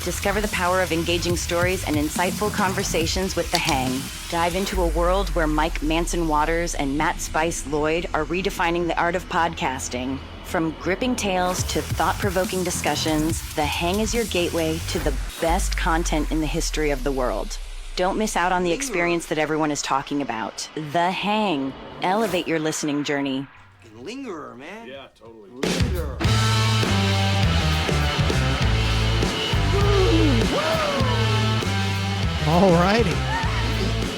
Discover the power of engaging stories and insightful conversations with The Hang. Dive into a world where Mike Manson Waters and Matt Spice Lloyd are redefining the art of podcasting. From gripping tales to thought-provoking discussions, The Hang is your gateway to the best content in the history of the world. Don't miss out on the experience that everyone is talking about. The Hang. Elevate your listening journey. Lingerer, man. Yeah, totally. Lingerer. All righty.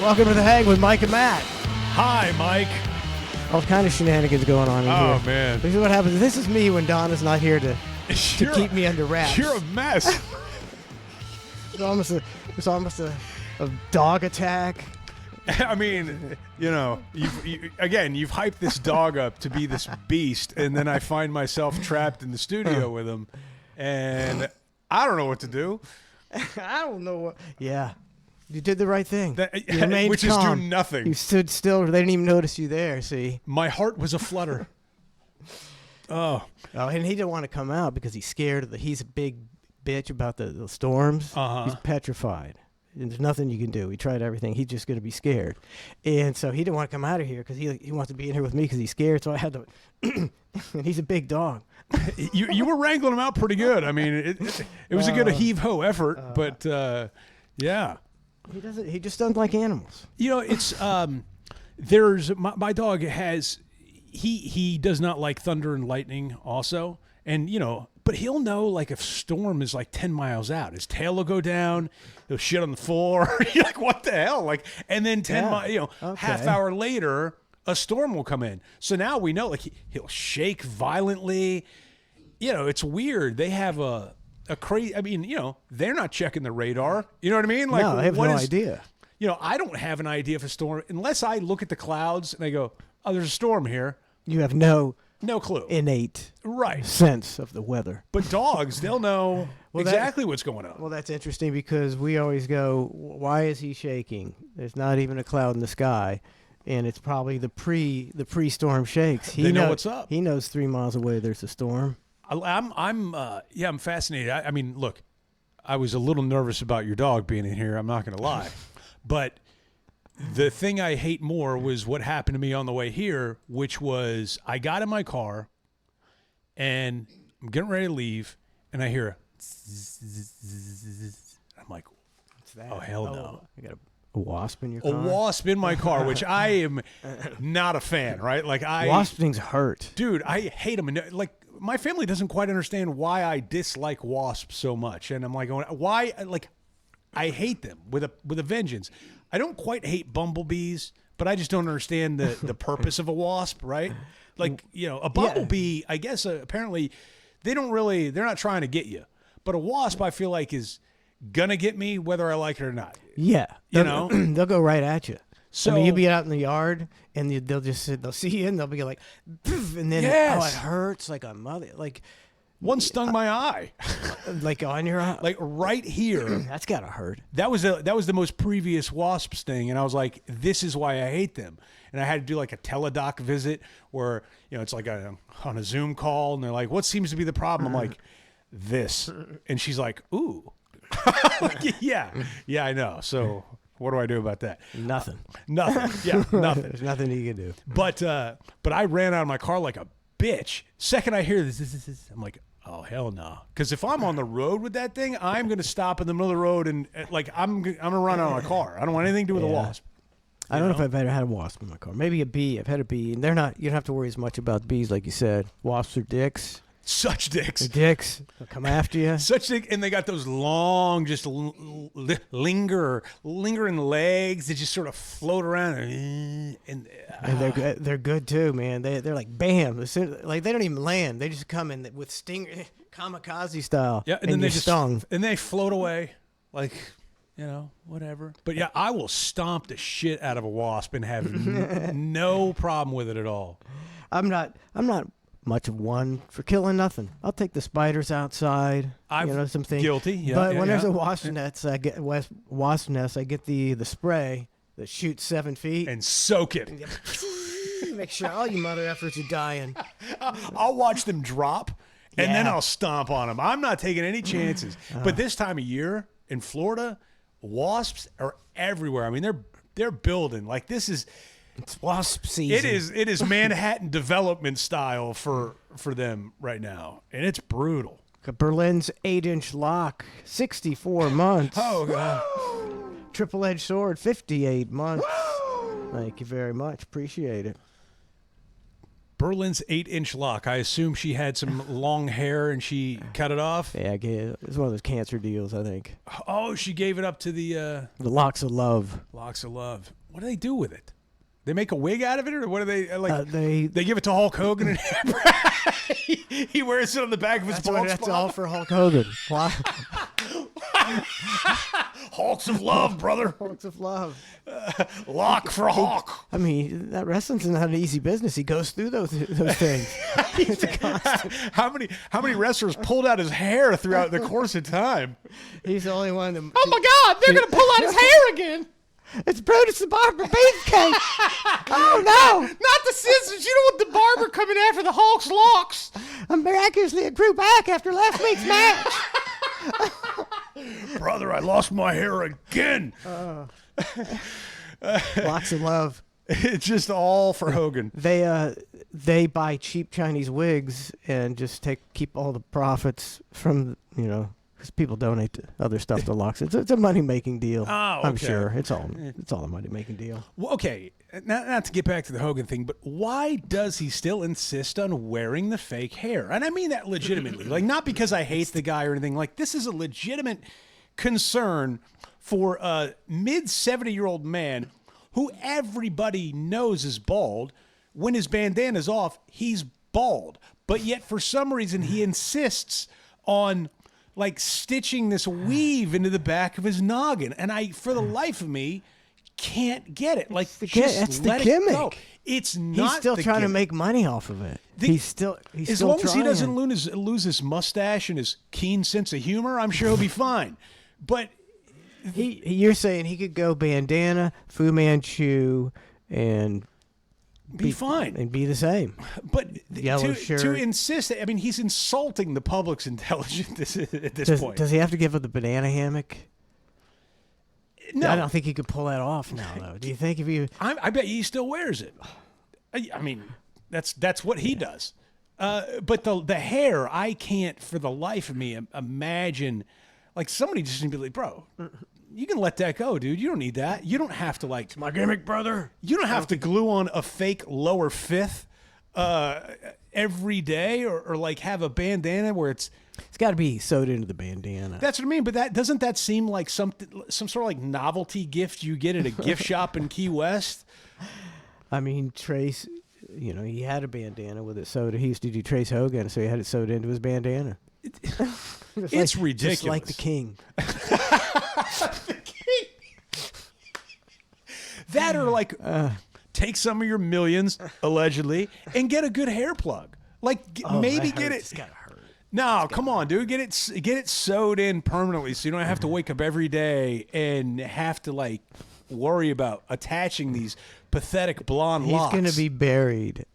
Welcome to The Hang with Mike and Matt. Hi, Mike. All kind of shenanigans going on in here. Oh, man. This is what happens. This is me when Donna's not here to keep me under wraps. You're a mess. It's almost a dog attack. I mean, you know, you've hyped this dog up to be this beast, and then I find myself trapped in the studio with him, and I don't know what to do. I don't know what. Yeah. You did the right thing. You remained Which calm. is do nothing. You stood still. They didn't even notice you there, see? My heart was aflutter. Oh, and he didn't want to come out because he's scared. He's a big bitch about the storms. Uh-huh. He's petrified. And there's nothing you can do. He tried everything. He's just going to be scared. And so he didn't want to come out of here because he wants to be in here with me because he's scared. So I had to. And he's a big dog. you were wrangling him out pretty good. I mean, it was a good heave-ho effort, but yeah. He just doesn't like animals. You know, it's there's my dog has he does not like thunder and lightning also, and you know, but he'll know like if storm is like 10 miles out, his tail will go down, he'll shit on the floor. You're like, what the hell? Like, and then half hour later, a storm will come in. So now we know, like he'll shake violently. You know, it's weird. They have a crazy. I mean, you know, they're not checking the radar. You know what I mean? Like, no, I have no idea. You know, I don't have an idea of a storm unless I look at the clouds and I go, "Oh, there's a storm here." You have no clue. Innate sense of the weather. But dogs, they'll know exactly what's going on. Well, that's interesting because we always go, "Why is he shaking?" There's not even a cloud in the sky. And it's probably the pre-storm shakes. They know what's up. He knows 3 miles away there's a storm. I'm fascinated. I mean, look, I was a little nervous about your dog being in here. I'm not going to lie, but the thing I hate more was what happened to me on the way here, which was I got in my car and I'm getting ready to leave, and I hear I'm like, what's that? Oh hell no! I got a wasp in your car? A wasp in my car, which I am not a fan, right? Like wasp things hurt. Dude, I hate them. And like, my family doesn't quite understand why I dislike wasps so much. And I'm like, why? Like, I hate them with a vengeance. I don't quite hate bumblebees, but I just don't understand the purpose of a wasp, right? Like, you know, a bumblebee, I guess, apparently, they're not trying to get you. But a wasp, I feel like, is gonna get me whether I like it or not. Yeah. You know? They'll go right at you. So, I mean, you'll be out in the yard, and they'll see you, and they'll be like, poof, and then, yes. Oh, it hurts like a mother. Like, one stung my eye. Like on your eye? Like right here. That's got to hurt. That was the most previous wasp sting, and I was like, this is why I hate them. And I had to do like a teledoc visit where, you know, it's like on a Zoom call, and they're like, what seems to be the problem? I'm like, this. And she's like, ooh. Like, yeah, I know. So what do I do about that? Nothing. Nothing. Yeah, nothing. There's nothing you can do. But I ran out of my car like a bitch. Second I hear this, I'm like, oh hell no. Because if I'm on the road with that thing, I'm gonna stop in the middle of the road and like I'm gonna run out of my car. I don't want anything to do with a wasp. I don't know if I've ever had a wasp in my car. Maybe a bee. I've had a bee, and they're not. You don't have to worry as much about bees, like you said. Wasps are dicks. Such dicks. They're dicks. They'll come after you. Such dick, and they got those long, just lingering legs that just sort of float around. And they're good too, man. They're like bam. Like they don't even land. They just come in with stinger, kamikaze style. Yeah, and then they just stung, and they float away, like, you know, whatever. But yeah, I will stomp the shit out of a wasp and have no problem with it at all. I'm not much of one for killing nothing. I'll take the spiders outside. Some things. Guilty. Yeah, but when there's a wasp nest, I get the spray that shoots 7 feet and soak it. Make sure all you mother effers are dying. I'll watch them drop, and then Yeah. I'll stomp on them. I'm not taking any chances. But this time of year in Florida, wasps are everywhere. I mean, they're building like this is. It's wasp season. It is Manhattan development style for them right now, and it's brutal. Berlin's 8-inch lock, 64 months. Oh God. Triple-edged sword, 58 months. Thank you very much. Appreciate it. Berlin's 8-inch lock. I assume she had some long hair and she cut it off. Yeah, it's one of those cancer deals, I think. Oh, she gave it up to the The locks of love. Locks of Love. What do they do with it? They make a wig out of it, or what do they like? They give it to Hulk Hogan, and he wears it on the back of his bald that's spot. all for Hulk Hogan. Hulks of Love, brother. Hulks of love. Lock for Hulk. I mean, that wrestling's not an easy business. He goes through those things. It's a constant. How many wrestlers pulled out his hair throughout the course of time? He's the only one that. Oh my God! They're gonna pull out his hair again. It's Brutus the Barber Beefcake. Oh no! Not the scissors. You don't want the barber coming after the Hulk's locks. I miraculously grew back after last week's match. Brother, I lost my hair again. Locks of love. It's just all for Hogan. They buy cheap Chinese wigs and just keep all the profits from because people donate to other stuff to locks. It's a money making deal. Oh, I'm okay. sure it's all a money making deal. Well, okay, not to get back to the Hogan thing, but why does he still insist on wearing the fake hair? And I mean that legitimately, like not because I hate the guy or anything. Like this is a legitimate concern for a mid-70-year-old man who everybody knows is bald. When his bandana's off, he's bald, but yet for some reason he insists on like stitching this weave into the back of his noggin, and I, for the life of me, can't get it. Like, just let it go. It's not. He's still trying to make money off of it. He's still as long as he doesn't lose his mustache and his keen sense of humor, I'm sure he'll be fine. But you're saying he could go bandana, Fu Manchu, and be fine and be the same. But Yellow shirt. To insist, I mean, he's insulting the public's intelligence at this point. Does he have to give up the banana hammock? No, I don't think he could pull that off now, though. Do you think if you? I bet he still wears it. I mean, that's what he does. But the hair, I can't for the life of me imagine. Like somebody just be like, bro, you can let that go, dude. You don't need that. You don't have to like. It's my gimmick, brother. You don't have to glue on a fake lower fifth every day, or like have a bandana where it's got to be sewed into the bandana. That's what I mean. But doesn't that seem like some sort of like novelty gift you get at a gift shop in Key West? I mean, Trace, he had a bandana with it sewed. He used to do Trace Hogan, so he had it sewed into his bandana. It's ridiculous. Just like the king. The king. That or like take some of your millions, allegedly, and get a good hair plug. Like maybe get it. It's gotta hurt. No, come on, dude. Get it sewed in permanently so you don't have to wake up every day and have to like worry about attaching these pathetic blonde locks. He's gonna be buried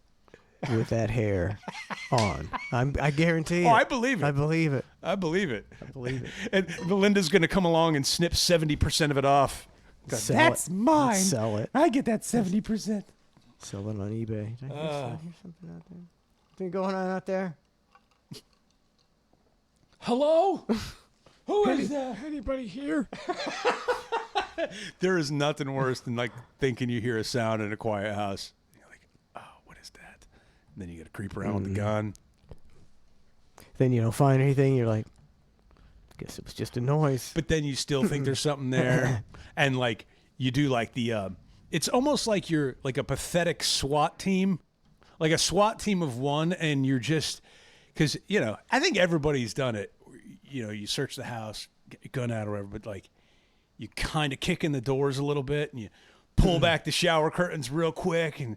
with that hair on. I guarantee it. Oh, I believe it. I believe it. I believe it. I believe it. And Melinda's going to come along and snip 70% of it off. Sell That's it. mine. Sell it. I get that 70%. Sell it on eBay. Did I hear something out there? Anything going on out there? Hello? Who is that? Anybody here? There is nothing worse than like thinking you hear a sound in a quiet house. You're like, oh, what is that? And then you got to creep around with the gun. Then you don't find anything. You're like, guess it was just a noise. But then you still think there's something there. And like you do like the, it's almost like you're like a pathetic SWAT team, like a SWAT team of one. And you're just, because, I think everybody's done it. You search the house, get your gun out or whatever, but like you kind of kick in the doors a little bit and you pull back the shower curtains real quick. And,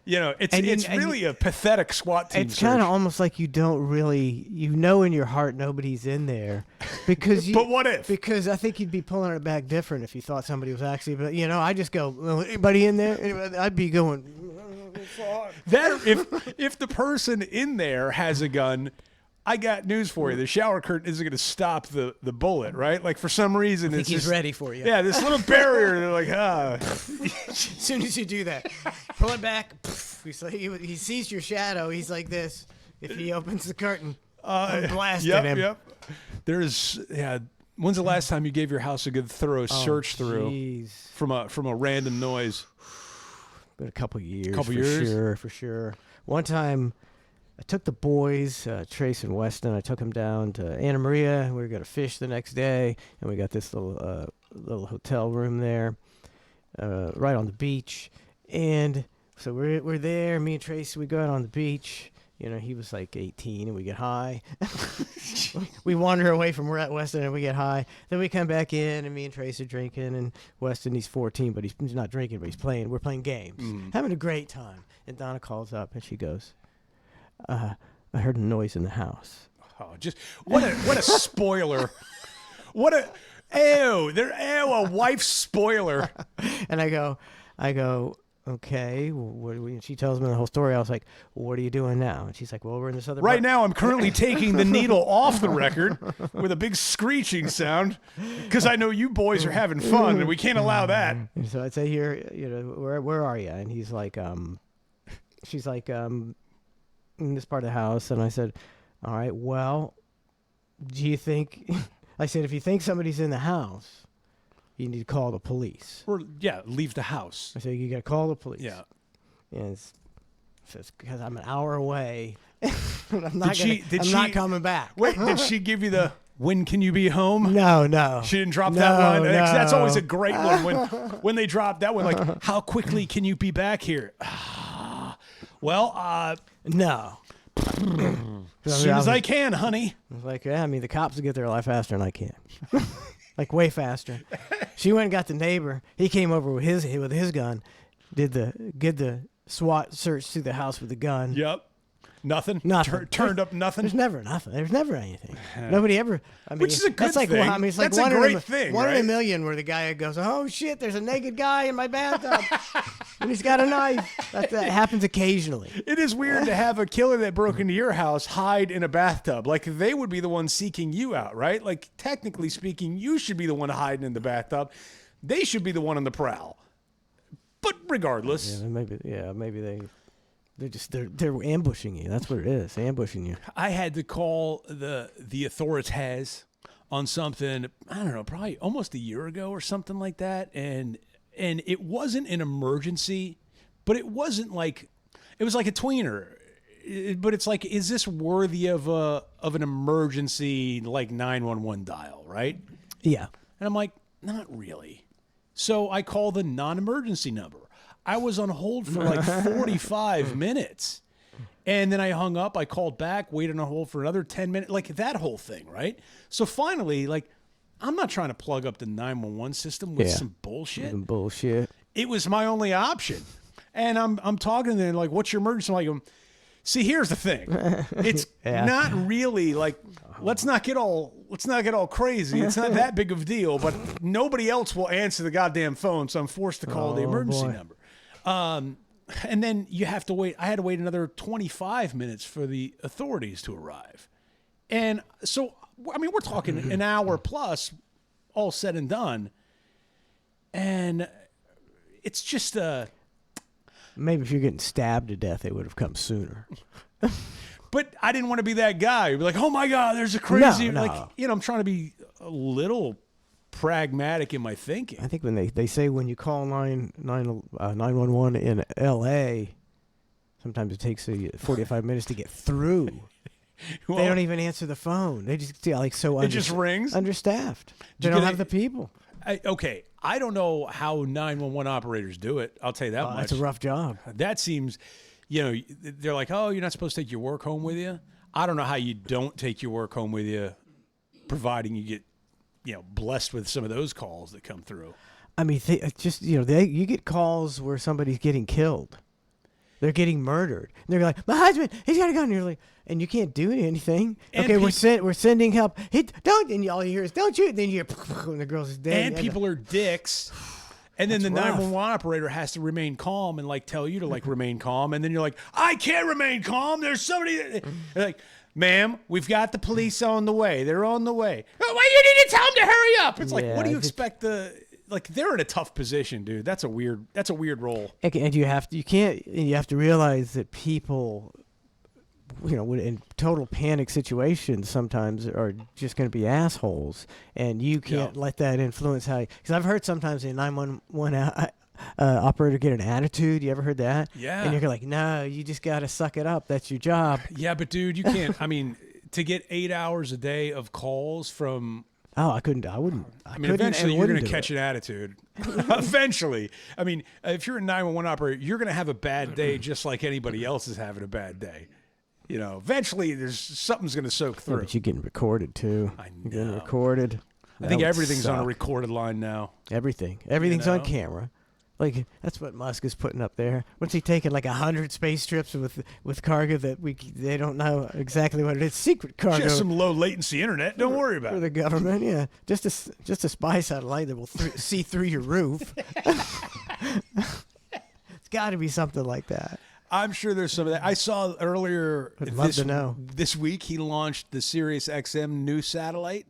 it's really a pathetic SWAT team. It's kind of almost like you don't really, in your heart nobody's in there, because But what if? Because I think you'd be pulling it back different if you thought somebody was actually. But I just go, well, anybody in there? I'd be going. That if the person in there has a gun, I got news for you. The shower curtain isn't going to stop the bullet, right? Like for some reason, I think it's he's just, ready for you. Yeah, this little barrier. They're like, As soon as you do that, pull it back. He sees your shadow. He's like this. If he opens the curtain, I'm blasting him. Yep. When's the last time you gave your house a good thorough search through from a random noise? Been a couple years. For sure. One time, I took the boys, Trace and Weston. I took them down to Anna Maria. We were going to fish the next day, and we got this little hotel room there, right on the beach. And so we're there. Me and Trace, we go out on the beach. You know, he was like 18, and we get high. We wander away from Weston, and we get high. Then we come back in, and me and Trace are drinking. And Weston, he's 14, but he's not drinking, but he's playing. We're playing games, having a great time. And Donna calls up, and she goes, I heard a noise in the house. Oh, just what a spoiler! A wife spoiler. And I go, okay. She tells me the whole story. I was like, what are you doing now? And she's like, well, we're in this other. Right now, I'm currently taking the needle off the record with a big screeching sound because I know you boys are having fun and we can't allow that. And so I'd say, here, you know, where are you? And he's like, she's like, in this part of the house. And I said, all right, well, do you think, I said, if you think somebody's in the house, you need to call the police. Or, leave the house. I said, you got to call the police. Yeah. And it's because I'm an hour away. I'm not coming back. Wait, did she give you the, when can you be home? No. She didn't drop that line? No. That's always a great one when they drop that one, like, how quickly can you be back here? Well, no. As soon as I can, honey. I was like, yeah, I mean, the cops will get there a lot faster than I can. Like, way faster. She went and got the neighbor. He came over with his gun, did the SWAT search through the house with the gun. Yep. Nothing? Turned up nothing? There's never nothing. There's never anything. Nobody ever. I mean, which is a good thing. Well, I mean, it's like that's a great thing, one right? in a million where the guy goes, oh, shit, there's a naked guy in my bathtub. And he's got a knife. That happens occasionally. It is weird to have a killer that broke into your house hide in a bathtub. Like, they would be the one seeking you out, right? Like, technically speaking, you should be the one hiding in the bathtub. They should be the one on the prowl. But regardless. Yeah, maybe they're ambushing you. That's what it is, ambushing you. I had to call the authorities on something, I don't know, probably almost a year ago or something like that. And it wasn't an emergency, but it wasn't like, it was like a tweener. But it's like, is this worthy of an emergency, like 911 dial, right? Yeah. And I'm like, not really. So I call the non-emergency number. I was on hold for like 45 minutes. And then I hung up. I called back, waited on hold for another 10 minutes. Like that whole thing, right? So finally, like, I'm not trying to plug up the 911 system with some bullshit. Some bullshit. It was my only option. And I'm talking to them like, what's your emergency? I'm like, see, here's the thing. It's not really like, let's not get all crazy. It's not that big of a deal, but nobody else will answer the goddamn phone. So I'm forced to call the emergency number. And then you have to wait. I had to wait another 25 minutes for the authorities to arrive. And so, I mean, we're talking an hour plus, all said and done. And it's just maybe if you're getting stabbed to death, they would have come sooner. But I didn't want to be that guy. You'd be like, oh my God, there's a crazy, No. like, you know, I'm trying to be a little pragmatic in my thinking. I think when they say when you call 911 in L.A., sometimes it takes 45 minutes to get through. Well, they don't even answer the phone. They just like so. It just rings. Understaffed. They don't have the people. Okay, I don't know how 911 operators do it. I'll tell you that much. That's a rough job. That seems, you know, they're like, oh, you're not supposed to take your work home with you. I don't know how you don't take your work home with you, providing you get, you know, blessed with some of those calls that come through. I mean, you get calls where somebody's getting killed. They're getting murdered. And they're like, my husband, he's got a gun. And you're like, and you can't do anything. And okay, we're sending help. Don't. And all you hear is, don't shoot. And then you hear, and the girl's dead. And people are dicks. And then the 911 operator has to remain calm and like tell you to like remain calm. And then you're like, I can't remain calm. There's somebody. Like, Ma'am, we've got the police on the way. They're on the way. Oh, why you need to tell them to hurry up? It's like, what do you expect like they're in a tough position, dude. That's a weird role. And you have to realize that people, in total panic situations sometimes are just going to be assholes, and you can't let that influence how. Because I've heard sometimes a 911 operator get an attitude. You ever heard that? Yeah. And you're like, no, you just got to suck it up. That's your job. Yeah, but dude, you can't. I mean, to get 8 hours a day of calls from. Oh, I couldn't. I wouldn't. I mean, eventually you're going to catch an attitude. Eventually. I mean, if you're a 911 operator, you're going to have a bad day just like anybody else is having a bad day. Eventually something's going to soak through. Yeah, but you're getting recorded, too. I know. You're getting recorded. I think everything's on a recorded line now. Everything's on camera. Like, that's what Musk is putting up there. What's he taking, like 100 space trips with cargo that they don't know exactly what it is? Secret cargo. Just some low latency internet. Don't worry about it. For the government, yeah. Just a spy satellite that will see through your roof. It's got to be something like that. I'm sure there's some of that. I saw earlier this week he launched the Sirius XM new satellite.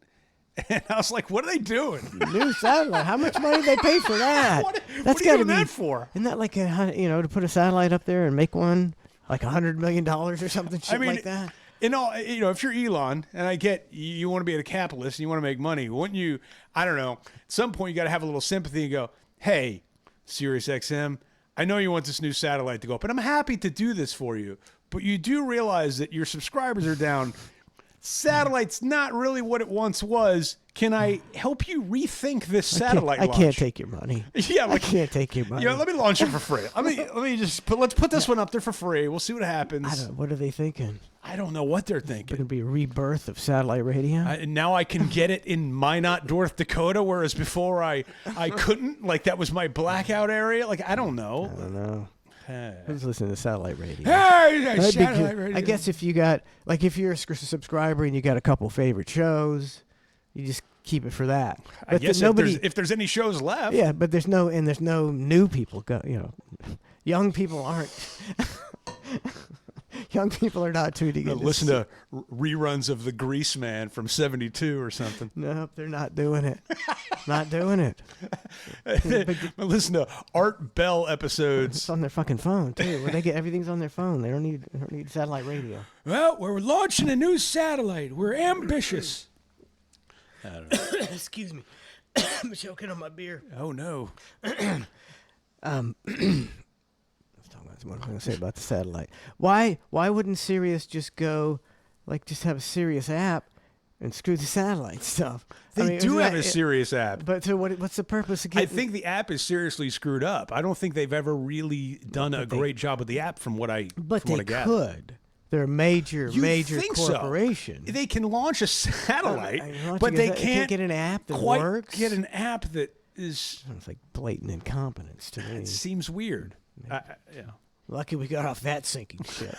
And I was like, what are they doing? New satellite. How much money do they pay for that? What are you doing that for? Isn't that like to put a satellite up there and make one like $100 million or something like that? If you're Elon, and I get you want to be a capitalist and you want to make money, wouldn't you? I don't know. At some point, you got to have a little sympathy and go, hey, Sirius XM, I know you want this new satellite to go up, and I'm happy to do this for you. But you do realize that your subscribers are down. Satellite's not really what it once was. Can I help you rethink this satellite launch? I can't take your money. Yeah, I can't take your money. Let me launch it for free. Let's put this one up there for free. We'll see what happens. What are they thinking? I don't know what they're thinking. It's going to be a rebirth of satellite radio. Now I can get it in Minot, North Dakota, whereas before I couldn't. Like that was my blackout area. Like I don't know. I don't know. Who's listening to satellite radio? Satellite radio. I guess if you're a subscriber and you got a couple favorite shows, you just keep it for that. But I guess if there's any shows left. Yeah, but there's no new people. Young people aren't. Young people are not tuning in. Listen to reruns of The Grease Man from '72 or something. Nope, they're not doing it. Not doing it. Listen to Art Bell episodes. It's on their fucking phone too. Where they get everything's on their phone. They don't need satellite radio. Well, we're launching a new satellite. We're ambitious. I don't know. Excuse me. I'm choking on my beer. Oh no. What am I going to say about the satellite? Why wouldn't Sirius just go, just have a Sirius app and screw the satellite stuff? They do have a Sirius app. But so what's the purpose of getting... I think the app is seriously screwed up. I don't think they've ever really done a great job with the app from what I gather. But they could. They're a major corporation. So. They can launch a satellite, but they can't get an app that works. Get an app that is... It's like blatant incompetence to me. It seems weird. Yeah. Lucky we got off that sinking ship.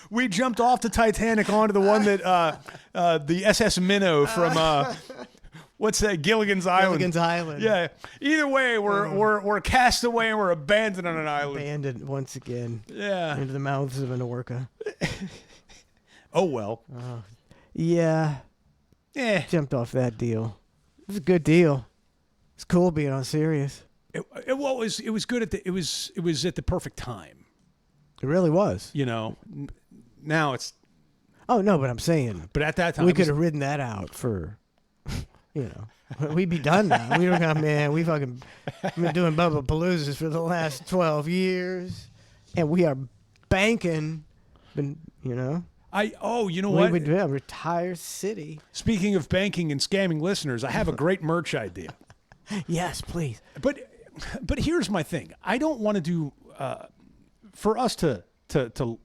We jumped off the Titanic onto the one that the SS Minnow from what's that? Gilligan's Island. Gilligan's Island. Yeah. Either way, we're cast away and we're abandoned on an island. Abandoned once again. Yeah. Into the mouths of an orca. Oh well. Yeah. Yeah. Jumped off that deal. It was a good deal. It's cool being on Sirius. It was good it was at the perfect time. It really was. Now it's. Oh no, but I'm saying. But at that time we could have ridden that out for. We'd be done now. We don't got we fucking been doing Bubba Paloozas for the last 12 years, and we are banking. You know what? We would a retired city. Speaking of banking and scamming listeners, I have a great merch idea. Yes, please. But here's my thing. I don't want to do for us to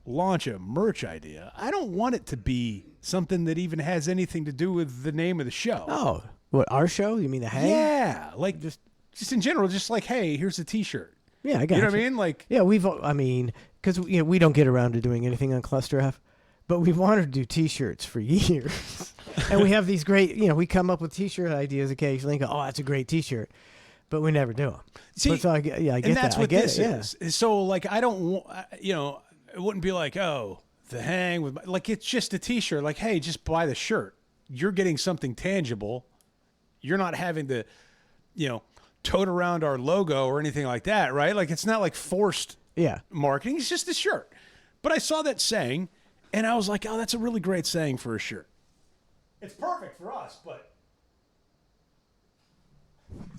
launch a merch idea. I don't want it to be something that even has anything to do with the name of the show. Oh, what, our show? You mean the Hang? Yeah, like just in general, just like, hey, here's a T-shirt. Yeah, I got you. You know what I mean? Like, yeah, because we don't get around to doing anything on Cluster F. But we've wanted to do T-shirts for years. And we have these great, we come up with T-shirt ideas occasionally and go, oh, that's a great T-shirt. but we never do them. See, so I get and that's that. what I get this it, is. So like, I don't, it wouldn't be like, oh, the hang with, like, it's just a T-shirt. Like, hey, just buy the shirt. You're getting something tangible. You're not having to, tote around our logo or anything like that, right? Like, it's not like forced marketing. It's just a shirt. But I saw that saying, and I was like, oh, that's a really great saying for a shirt. It's perfect for us, but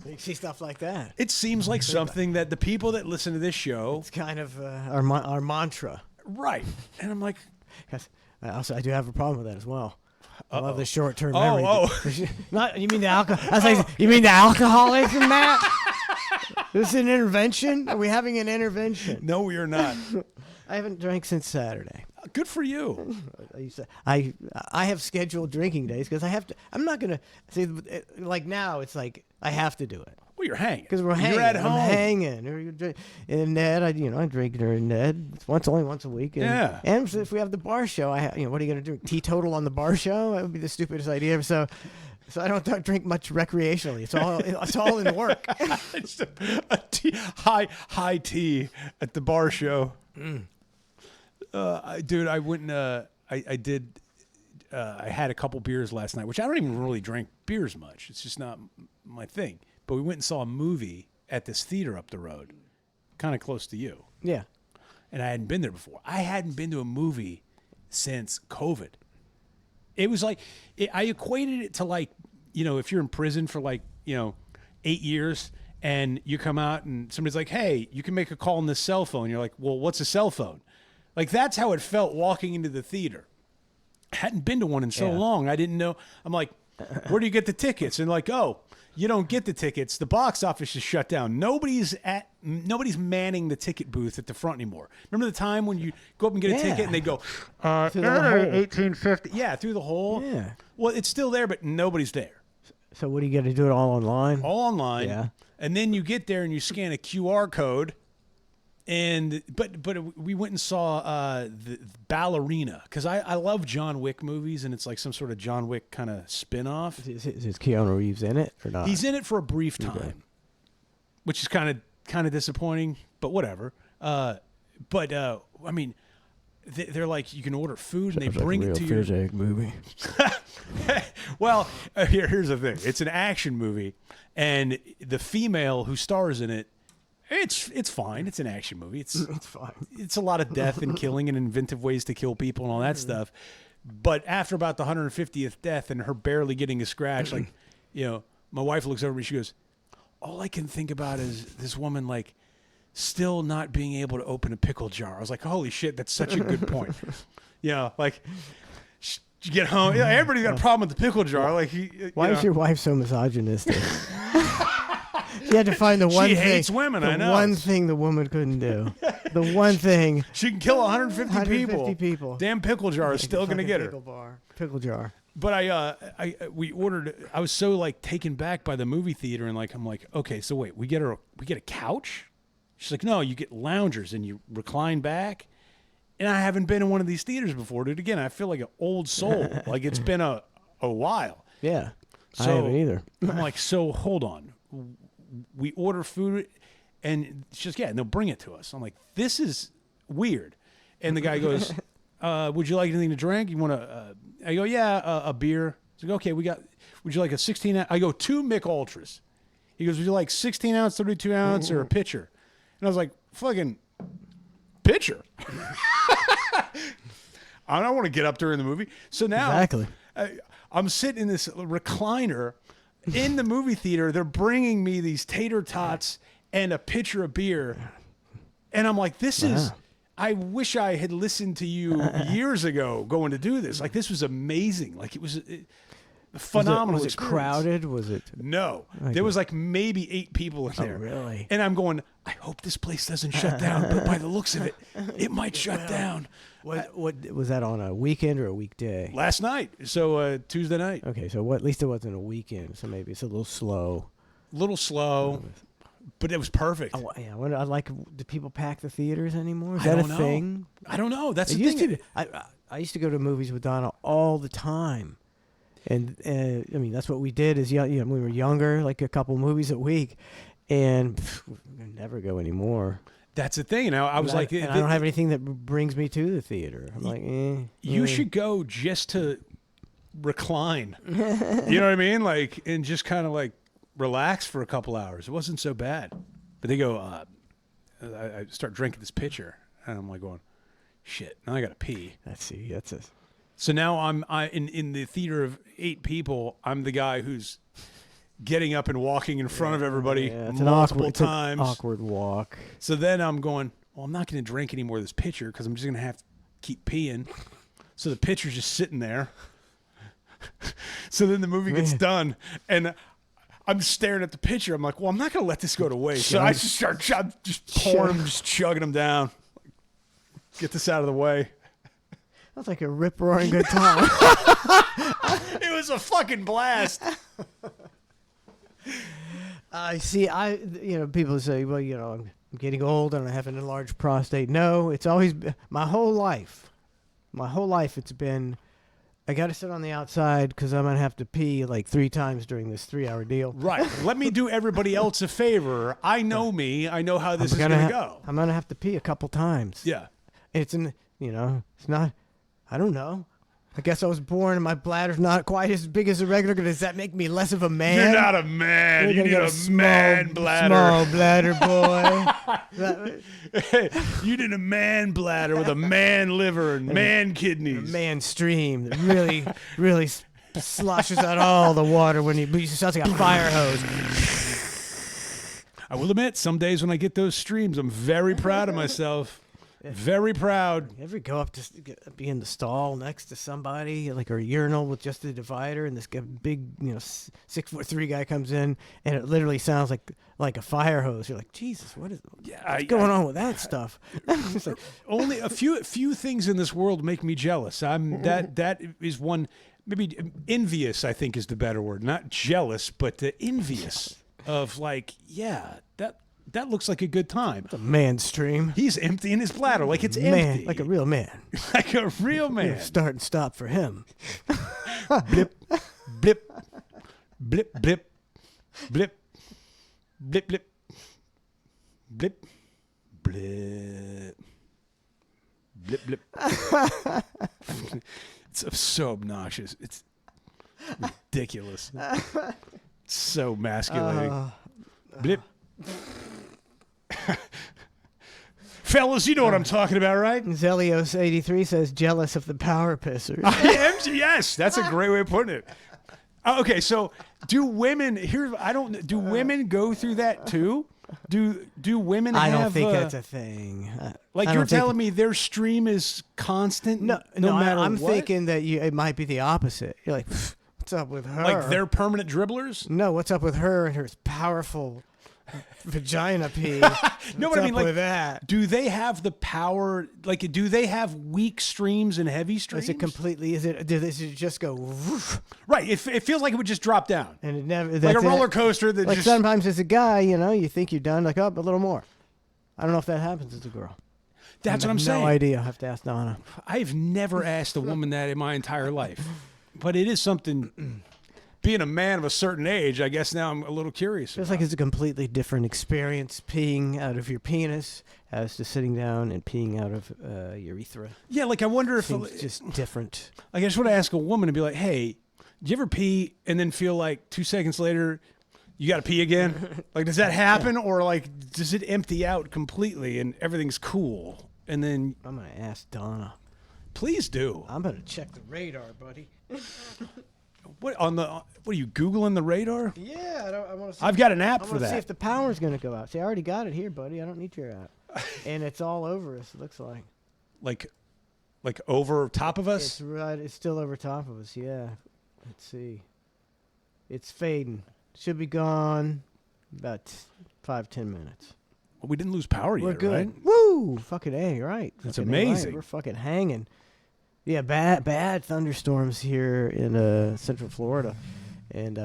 you see stuff like that. it seems like something that the people that listen to this show, It's kind of our mantra. right? And I'm like, Yes. I do have a problem with that as well. I love the short-term Oh, memory. oh. Not you mean the alcohol? I was like, you mean the alcoholism, Matt? This is an intervention? Are we having an intervention? no, we are not. I haven't drank since Saturday. Good for you. I have scheduled drinking days because I have to. I'm not gonna see like now. It's like I have to do it Well, you're hanging. because we're hanging. You're at home. I'm hanging. And Ned, I drink during Ned. It's only once a week. And, Yeah. And if we have the bar show, what are you gonna do? Teetotal on the bar show? That would be the stupidest idea. So I don't drink much recreationally. It's all in work. It's a tea, high tea at the bar show. Dude, I went and I did. I had a couple beers last night, which I don't even really drink beers much. It's just not my thing. But we went and saw a movie at this theater up the road, kind of close to you. Yeah. And I hadn't been there before. I hadn't been to a movie since COVID. It was like, I equated it to like, if you're in prison for like, 8 years and you come out and somebody's like, hey, you can make a call on this cell phone. You're like, well, what's a cell phone? Like, that's how it felt walking into the theater. I hadn't been to one in so long. I didn't know. I'm like, where do you get the tickets? And like, oh, you don't get the tickets. The box office is shut down. Nobody's manning the ticket booth at the front anymore. Remember the time when you go up and get a ticket and they go, Through the hole. 1850. Yeah, through the hole. Yeah. Well, it's still there, but nobody's there. So what do you got to do it all online? All online. Yeah. And then you get there and you scan a QR code. And but we went and saw the Ballerina because I love John Wick movies, and it's like some sort of John Wick kind of spin-off. Is Keanu Reeves in it or not? He's in it for a brief time, which is kind of disappointing, but whatever. I mean, they're like, you can order food and they bring it to your movie. Well, here's the thing: it's an action movie, and the female who stars in it. It's fine. It's an action movie. It's fine. It's a lot of death and killing and inventive ways to kill people and all that stuff. But after about the 150th death and her barely getting a scratch, like, my wife looks over at me. She goes, all I can think about is this woman, like, still not being able to open a pickle jar. I was like, holy shit, that's such a good point. Like, you get home. Everybody's got a problem with the pickle jar. Like, why is your wife so misogynistic? She had to find the one she thing. hates women, I know. One thing the woman couldn't do. The one thing. She can kill 150 people. Damn pickle jar is still going to get her. Pickle jar. But we ordered. I was so like taken back by the movie theater, and like I'm like, okay, so wait, we get a couch? She's like, no, you get loungers and you recline back. And I haven't been in one of these theaters before, dude. Again, I feel like an old soul. Like it's been a while. Yeah, so I haven't either. I'm like, so hold on. We order food, and she's just, and they'll bring it to us. I'm like, this is weird. And the guy goes, would you like anything to drink? You want to, I go, yeah, a beer. He's like, okay, would you like a 16 ounce? I go, 2 Mick Ultras. He goes, would you like 16 ounce, 32 ounce, or a pitcher? And I was like, fucking pitcher. I don't want to get up during the movie. So now exactly. I'm sitting in this recliner in the movie theater. They're bringing me these tater tots and a pitcher of beer. And I'm like, this is, I wish I had listened to you years ago going to do this. Like, this was amazing. Like, it was a phenomenal Was it crowded? Was it? No. There was like maybe 8 people in there. Oh, really? And I'm going, I hope this place doesn't shut down. But by the looks of it, it might shut down. What was that on a weekend or a weekday? Last night. So Tuesday night. Okay, so at least it wasn't a weekend. So maybe it's a little slow. But it was perfect. I wonder. Do people pack the theaters anymore? Is I that don't a know. thing? I don't know. That's It the used thing. to. I used to go to movies with Donna all the time, and I mean that's what we did as young. When we were younger, like a couple movies a week, and we never go anymore. That's the thing. I was like, I don't have anything that brings me to the theater. I'm like, you should go just to recline. You know what I mean? Like, and just kind of like relax for a couple hours. It wasn't so bad. But they go, I start drinking this pitcher, and I'm like going, shit, now I got to pee. So now I'm in the theater of 8 people. I'm the guy who's getting up and walking in front of everybody multiple times. It's an awkward walk. So then I'm going, well, I'm not going to drink any more of this pitcher because I'm just going to have to keep peeing. So the pitcher's just sitting there. So then the movie gets done, and I'm staring at the pitcher. I'm like, well, I'm not going to let this go to waste. So I just start just pouring them, just chugging them down. Get this out of the way. That's like a rip-roaring good time. It was a fucking blast. People say, well, I'm getting old and I have an enlarged prostate. No, it's always been, my whole life it's been, I got to sit on the outside because I'm going to have to pee like 3 times during this 3-hour deal. Right. Let me do everybody else a favor. I know me. I know how this is going to go. I'm going to have to pee a couple times. Yeah. It's not, I don't know. I guess I was born and my bladder's not quite as big as a regular. Does that make me less of a man? You're not a man. You need a man bladder. Small bladder boy. You need a man bladder with a man liver and man kidneys. A man stream that really, really sloshes out all the water when he sounds like a fire hose. I will admit, some days when I get those streams, I'm very proud of myself. Very proud. You ever go up to be in the stall next to somebody, like a urinal with just a divider, and this big, 6'3" guy comes in, and it literally sounds like a fire hose. You're like, Jesus, what's going on with that stuff? It's like, only a few things in this world make me jealous. That is one, maybe envious, I think is the better word. Not jealous, but envious of like, yeah, that looks like a good time. It's a man stream. He's emptying his bladder like it's empty. Like a real man. Like a real man. Start and stop for him. Blip, blip, blip, blip, blip, blip, blip, blip, blip, blip, blip. It's so obnoxious. It's ridiculous. It's so masculating. Blip. Fellas, you know what I'm talking about, right? Zelios83 says, jealous of the power pissers. Yes, that's a great way of putting it. Okay, so do women women go through that too? Do women I have... don't think that's a thing. Like you're telling me their stream is constant no matter I'm what? thinking that it might be the opposite. You're like, what's up with her? Like they're permanent dribblers? No, what's up with her and her powerful... vagina pee. No, but I mean, like, that? Do they have the power? Like, do they have weak streams and heavy streams? Does it just go? Woof? Right. It feels like it would just drop down. And it never. Like a roller coaster that like just. Sometimes as a guy, you think you're done. Like, up a little more. I don't know if that happens as a girl. That's what I'm saying. No idea. I have to ask Donna. I've never asked a woman that in my entire life, but it is something. Being a man of a certain age, I guess now I'm a little curious. Feels like it's a completely different experience peeing out of your penis as to sitting down and peeing out of urethra. Yeah, like I wonder if it's just different. Like I just want to ask a woman and be like, "Hey, do you ever pee and then feel like 2 seconds later you got to pee again? Like, does that happen, or like does it empty out completely and everything's cool?" And then I'm gonna ask Donna. Please do. I'm gonna check the radar, buddy. What are you Googling the radar? Yeah, I want to see. I've got an app for that. I want to see if the power's going to go out. See, I already got it here, buddy. I don't need your app. And it's all over us, it looks like. Like over top of us? It's right. It's still over top of us, yeah. Let's see. It's fading. Should be gone about 5-10 minutes. Well, we didn't lose power yet, We're good. right? Woo! Fucking A, right. That's amazing. Right. We're fucking hanging. Yeah, bad thunderstorms here in Central Florida, and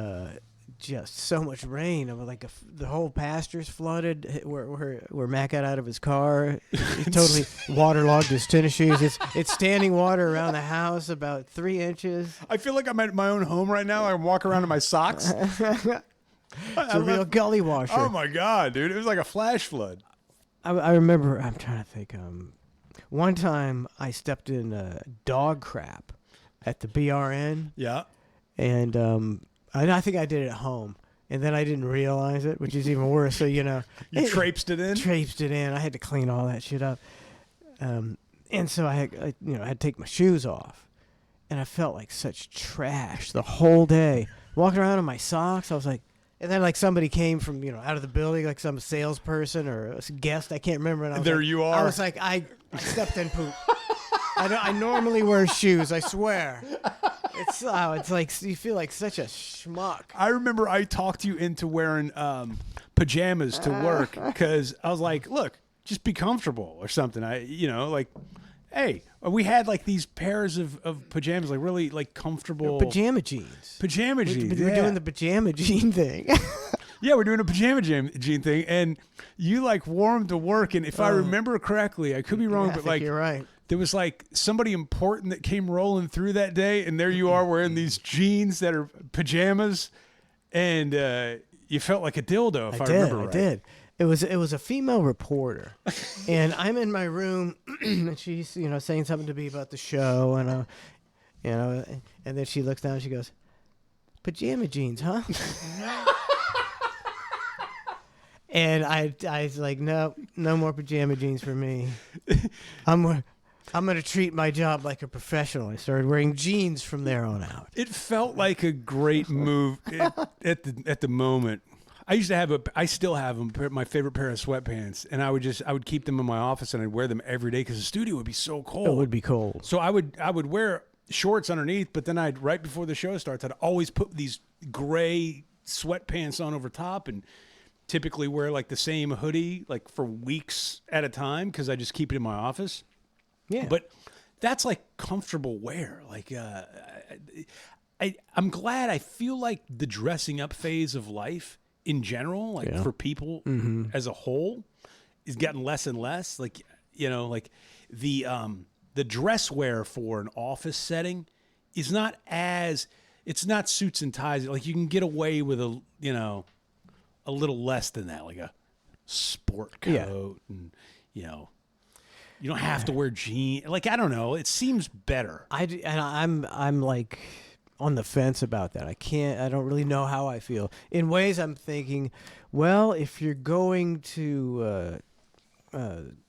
just so much rain. Like the whole pasture's flooded. Where Matt got out of his car, he totally waterlogged his tennis shoes. It's standing water around the house about 3 inches. I feel like I'm at my own home right now. I walk around in my socks. It's a real gully washer. Oh my God, dude! It was like a flash flood. I remember. I'm trying to think. One time I stepped in dog crap at the BRN. Yeah. And I think I did it at home, and then I didn't realize it, which is even worse. So you traipsed it in. Traipsed it in. I had to clean all that shit up, and so I had to take my shoes off, and I felt like such trash the whole day. Walking around in my socks, I was like, and then like somebody came from out of the building, like some salesperson or a guest, I can't remember. And I was there like, you are. I was like, I stepped in poop. I normally wear shoes, I swear. It's like you feel like such a schmuck. I remember I talked you into wearing pajamas to work because I was like, look, just be comfortable or something. Hey, we had like these pairs of pajamas, like really like comfortable pajama jeans. Pajama jeans. We're doing the pajama jean thing. Yeah, we're doing a pajama jean thing, and you like wore them to work. And if I remember correctly, I could be wrong, but like you're right. There was like somebody important that came rolling through that day, and there you are wearing these jeans that are pajamas, and you felt like a dildo. If I remember right. I did. It was a female reporter, and I'm in my room, and she's saying something to me about the show, and and then she looks down, and she goes, "Pajama jeans, huh?" And I was like, no more pajama jeans for me. I'm going to treat my job like a professional. I started wearing jeans from there on out. It felt like a great move at the moment. I still have them, my favorite pair of sweatpants, and I would keep them in my office, and I'd wear them every day because the studio would be so cold. It would be cold. So I would wear shorts underneath, but then right before the show starts, I'd always put these gray sweatpants on over top, and typically wear like the same hoodie like for weeks at a time because I just keep it in my office. Yeah. But that's like comfortable wear. Like I'm glad. I feel like the dressing up phase of life in general, like for people as a whole, is getting less and less. Like like the dress wear for an office setting is not it's not suits and ties. Like you can get away with a little less than that, like a sport coat, and you don't have to wear jeans. Like I don't know, it seems better. I'm like on the fence about that. I don't really know how I feel. In ways, I'm thinking, well, if you're going to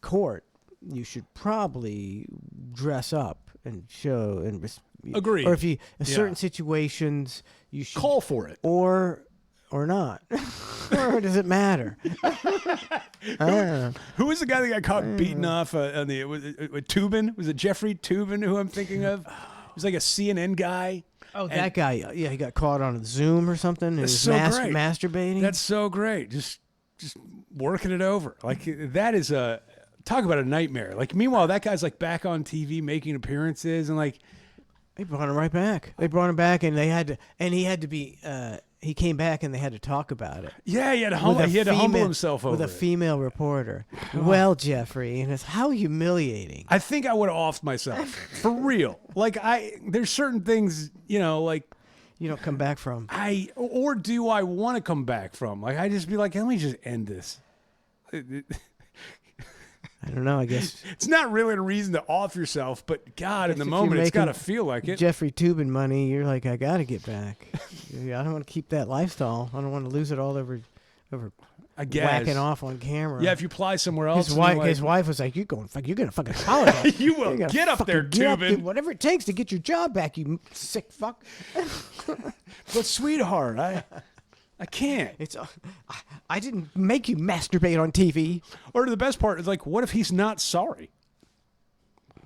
court, you should probably dress up and show and agree. Or if you certain situations, you should call for it, or not. Or does it matter? Who was the guy that got caught beating off on the Toobin? Was it Jeffrey Toobin who I'm thinking of? He was like a CNN guy. Oh, that guy. Yeah, he got caught on Zoom or something. He was so great. Masturbating. That's so great. Just working it over. Like that is talk about a nightmare. Like meanwhile, that guy's like back on TV making appearances and like they brought him right back. They brought him back, and he had to be. He came back and they had to talk about it. Yeah, he had to humble himself over with a female reporter. Well, Jeffrey, and it's how humiliating. I think I would have offed myself for real. Like there's certain things, like you don't come back from. Or do I want to come back from? Like I just be like, let me just end this. I don't know. I guess it's not really a reason to off yourself, but God, in the moment, it's got to feel like it. Jeffrey Toobin money, you're like, I got to get back. I don't want to keep that lifestyle. I don't want to lose it all over I guess. Whacking off on camera. Yeah, if you apply somewhere else. His wife was like, you're going to fucking apologize. You will get up there, Toobin. Whatever it takes to get your job back, you sick fuck. But sweetheart, I can't. I didn't make you masturbate on TV. Or the best part is like, what if he's not sorry?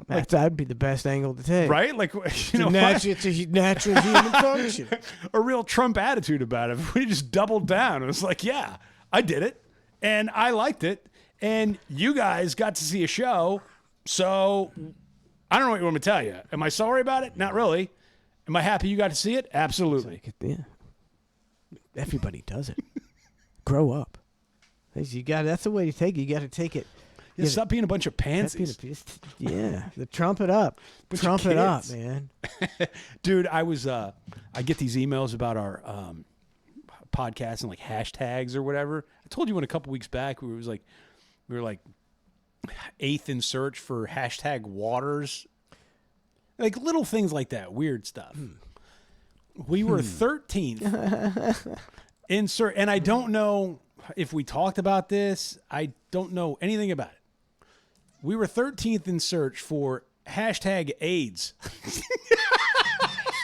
Like, that'd be the best angle to take, right? Like, it's a natural human function. A real Trump attitude about it. We just doubled down. It was like, yeah, I did it, and I liked it, and you guys got to see a show. So I don't know what you want me to tell you. Am I sorry about it? Not really. Am I happy you got to see it? Absolutely. Everybody does it. Grow up. That's the way you take it. You got to take it. Yeah, stop being a bunch of pansies. Trump it up. Trump it up, man. Dude, I get these emails about our podcasts and like hashtags or whatever. I told you in a couple weeks back we were like 8th in search for hashtag waters, like little things like that, weird stuff. We were 13th in search, and I don't know if we talked about this. I don't know anything about it. We were 13th in search for hashtag AIDS.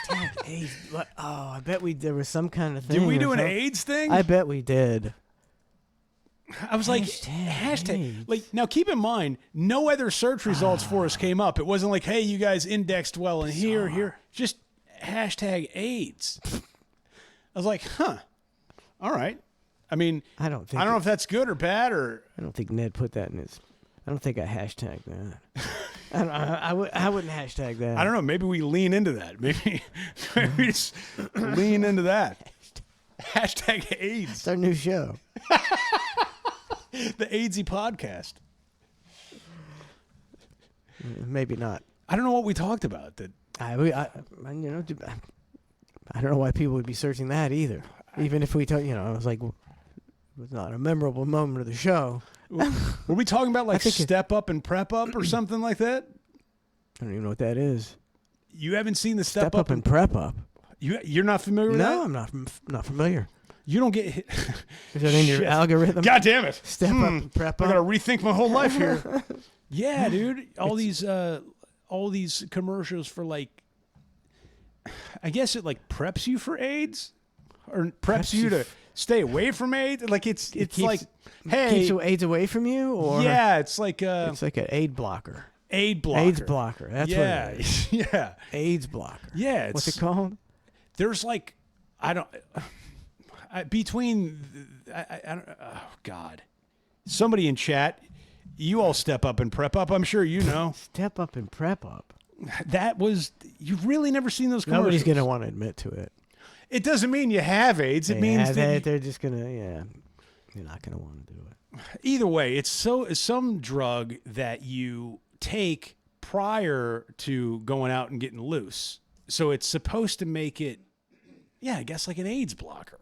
Hashtag AIDS. Oh, I bet there was some kind of thing. Did we do an AIDS thing? I bet we did. I was like, hashtag. Like, now keep in mind, no other search results for us came up. It wasn't like, hey, you guys indexed well in here. Just hashtag AIDS. I was like, huh. All right. I mean, I don't know if that's good or bad, or I don't think Ned put that in his. I don't think I hashtagged that. I wouldn't hashtag that. I don't know. Maybe we lean into that. Maybe we just lean into that. Hashtag AIDS. It's our new show. The AIDSy podcast. Maybe not. I don't know what we talked about. I don't know why people would be searching that either. Even if we talk, I was like, it was not a memorable moment of the show. Were we talking about like Step Up and Prep Up or something like that? I don't even know what that is. You haven't seen the Step Up and Prep Up? You're not familiar with that? No, I'm not familiar. You don't get hit. Is that in your algorithm? God damn it. Step Up and Prep Up. I got to rethink my whole life here. Yeah, dude. All these commercials for like, I guess it like preps you for AIDS or preps you to stay away from AIDS. Like it's like, hey, keeps AIDS away from you, or yeah, it's like an AIDS blocker. AIDS blocker. AIDS blocker. That's what it is. Yeah. AIDS blocker. Yeah. What's it called? There's like, I don't. Oh God, somebody in chat, you all step up and prep up. I'm sure you know. Step up and prep up. You've really never seen those commercials. Nobody's going to want to admit to it. It doesn't mean you have AIDS. It means that they're just going to, you're not going to want to do it. Either way, it's some drug that you take prior to going out and getting loose. So it's supposed to make it, I guess like an AIDS blocker.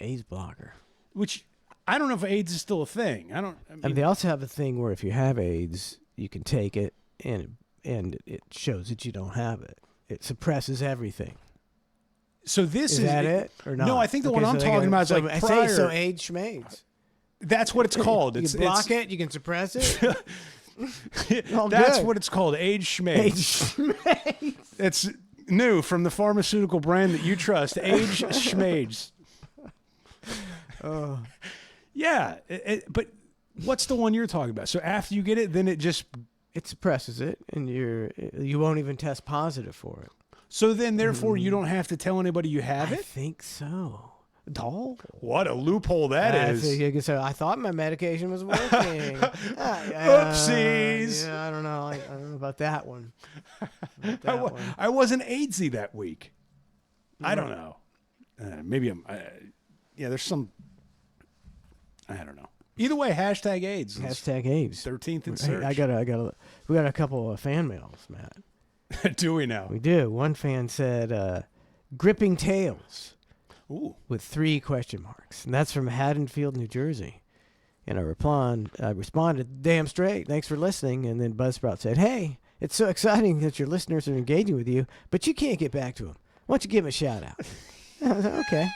AIDS blocker. Which, I don't know if AIDS is still a thing. I mean, they also have a thing where if you have AIDS, you can take it and it shows that you don't have it. It suppresses everything. So this is that it or not? No, I think the one I'm talking about is like prior. So AIDS schmades. That's what it's called. You can block it. You can suppress it. That's what it's called. AIDS schmades. AIDS schmades. It's new from the pharmaceutical brand that you trust. AIDS schmades. Oh. Yeah, but what's the one you're talking about? So after you get it, then it suppresses it, and you won't even test positive for it. So then, therefore, you don't have to tell anybody you have it? I think so. Doll. What a loophole that is. So I thought my medication was working. Oopsies. I don't know. I don't know about that one. I wasn't AIDSy that week. I don't know. Maybe I'm... there's some... I don't know. Either way, hashtag AIDS. Hashtag AIDS. 13th in search. We got a couple of fan mails, Matt. Do we now? We do. One fan said, gripping tales. Ooh. With 3 question marks. And that's from Haddonfield, New Jersey. And I responded, damn straight, thanks for listening. And then Buzzsprout said, hey, it's so exciting that your listeners are engaging with you, but you can't get back to them. Why don't you give them a shout out? I was like, okay.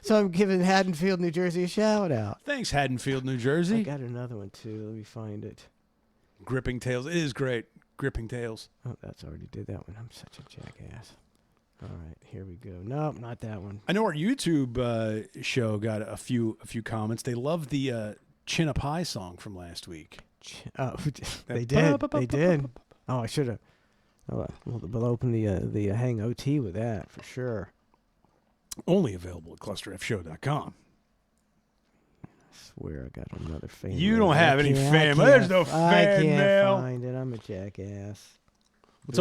So I'm giving Haddonfield, New Jersey a shout out. Thanks, Haddonfield, New Jersey. I got another one too. Let me find it. Gripping Tales. It is great. Gripping Tales. Oh, that's already did that one. I'm such a jackass. All right, here we go. Nope, not that one. I know our YouTube show got a few comments. They love the Chin Up High song from last week. They did. They did. Oh, I should have. We'll open the Hang OT with that for sure. Only available at clusterfshow.com. I swear I got another fan. You don't have any fan mail. There's no fan mail. I can't find it. I'm a jackass. What's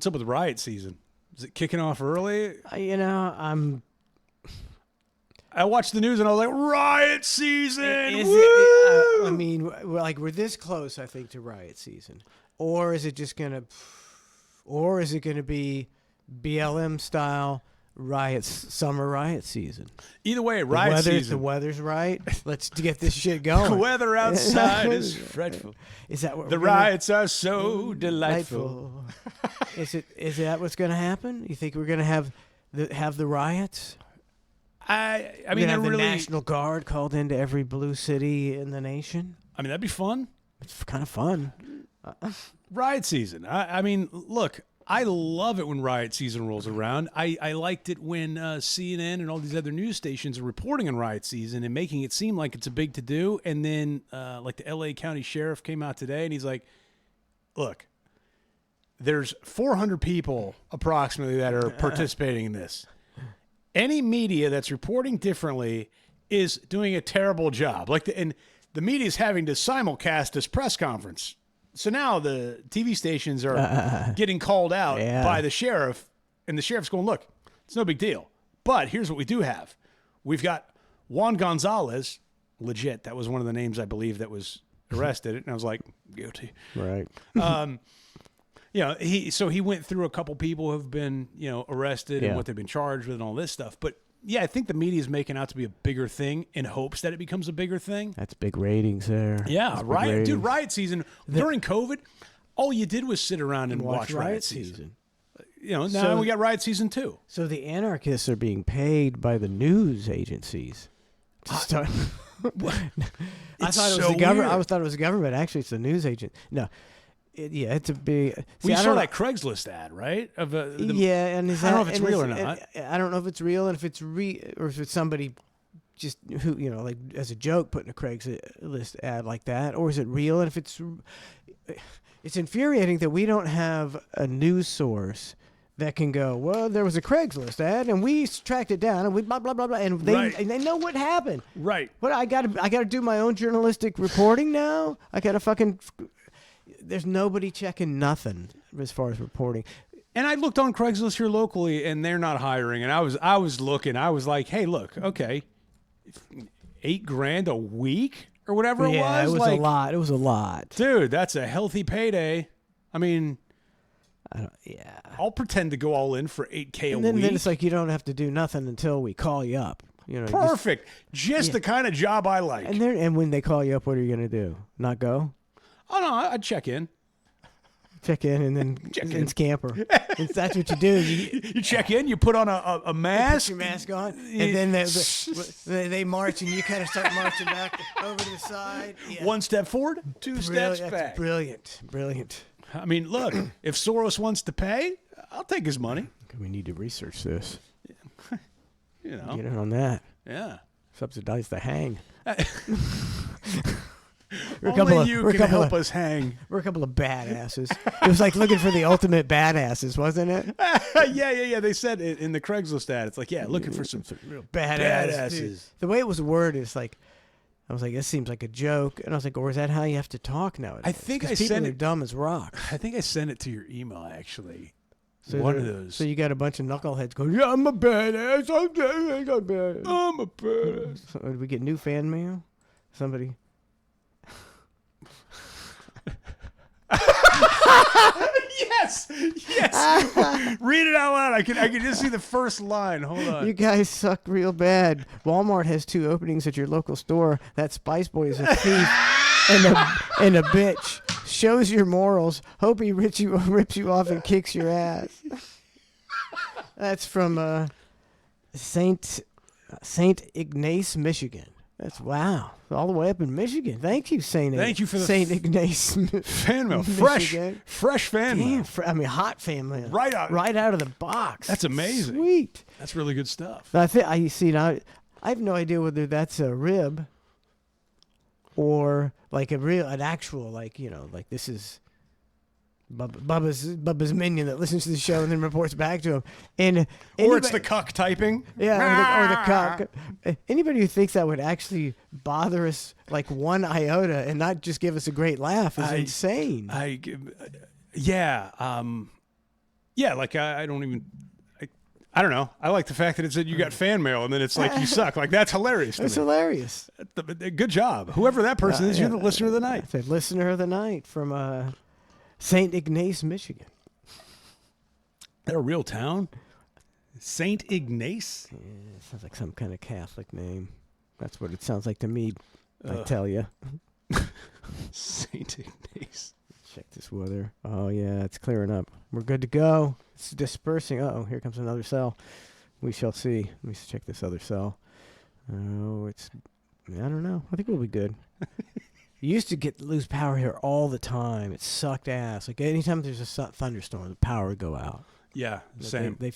up with riot season? Is it kicking off early? I watched the news and I was like, riot season! I mean, we're this close, I think, to riot season. Or is it just going to... Or is it going to be BLM style summer riot season. Either way, riot season. The weather's right. Let's get this shit going. The weather outside is frightful. Is that what the riots are so delightful? Is that what's going to happen? You think we're going to have the riots? I mean, have the really, National Guard called into every blue city in the nation. I mean, that'd be fun. It's kind of fun. Riot season. I mean, look, I love it when riot season rolls around. I liked it when CNN and all these other news stations are reporting on riot season and making it seem like it's a big to-do. And then, like the L.A. County Sheriff came out today, and he's like, look, there's 400 people approximately that are participating in this. Any media that's reporting differently is doing a terrible job. And the media is having to simulcast this press conference. So now the TV stations are getting called out by the sheriff, and the sheriff's going, look, it's no big deal. But here's what we do have. We've got Juan Gonzalez, legit. That was one of the names I believe that was arrested. And I was like, guilty. Right. He went through a couple people who have been, arrested and what they've been charged with and all this stuff. But yeah, I think the media is making out to be a bigger thing in hopes that it becomes a bigger thing. That's big ratings there. Yeah, riot season during COVID, all you did was sit around and watch riot season. Now we got riot season 2. So the anarchists are being paid by the news agencies. I thought it was the government. I thought it was the government. Actually, it's the news agent. No. It's a big. We saw that Craigslist ad, right? And I don't know if it's real or not. I don't know if it's real, and if it's or if it's somebody just who like as a joke putting a Craigslist ad like that, or is it real? And if it's infuriating that we don't have a news source that can go, well, there was a Craigslist ad, and we tracked it down, and we blah blah blah blah, and they know what happened. Right. What I got to do my own journalistic reporting now. I got to fucking. There's nobody checking nothing as far as reporting. And I looked on Craigslist here locally, and they're not hiring. And I was looking. I was like, hey, look, okay, $8,000 a week or whatever it was. Yeah, it was a lot. It was a lot, dude. That's a healthy payday. I mean, I'll pretend to go all in for $8,000 a week. And then it's like you don't have to do nothing until we call you up. Perfect. Just the kind of job I like. And when they call you up, what are you gonna do? Not go? Oh, no, I'd check in. Check in and then scamper. That's what you do. You check in, you put on a mask. You put your mask on, and then they march, and you kind of start marching back over to the side. Yeah. 1 step forward, 2 steps back. That's brilliant. I mean, look, if Soros wants to pay, I'll take his money. We need to research this. Get in on that. Yeah. Subsidize the hang. Only you can help us hang. We're a couple of badasses. It was like looking for the ultimate badasses, wasn't it? Yeah. They said it in the Craigslist ad. It's like, looking for some real badasses. The way it was worded is like, I was like, this seems like a joke. And I was like, or is that how you have to talk nowadays? I think people are dumb as rocks. I think I sent it to your email, actually. So one of those. So you got a bunch of knuckleheads going, yeah, I'm a badass. I'm a badass. So did we get new fan mail? Somebody... Yes. Read it out loud. I can just see the first line. Hold on. You guys suck real bad. Walmart has 2 openings at your local store. That Spice Boy is a thief and a bitch. Shows your morals. Hope he rips you off and kicks your ass. That's from Saint Ignace, Michigan. That's wow. All the way up in Michigan. Thank you, Saint Ignace. Fan mail. Fresh fan mail. Damn, hot fan mail. Right out of the box. That's amazing. Sweet. That's really good stuff. I have no idea whether that's a rib or like an actual, like this is Bubba's minion that listens to the show and then reports back to him. Or it's the cuck typing. Yeah, or the cuck. Anybody who thinks that would actually bother us like one iota and not just give us a great laugh is insane. I don't know. I like the fact that it said you got fan mail and then it's like you suck. Like that's hilarious. That's hilarious. Good job. Whoever that person is, you're the listener of the night. The listener of the night from St. Ignace, Michigan. That a real town? Saint Ignace? Yeah, it sounds like some kind of Catholic name. That's what it sounds like to me. I tell you. Saint Ignace. Check this weather. Oh yeah, it's clearing up. We're good to go. It's dispersing. Uh oh, here comes another cell. We shall see. Let me check this other cell. Oh, I don't know. I think we'll be good. You used to lose power here all the time. It sucked ass. Like anytime there's a thunderstorm, the power would go out. Yeah, same. They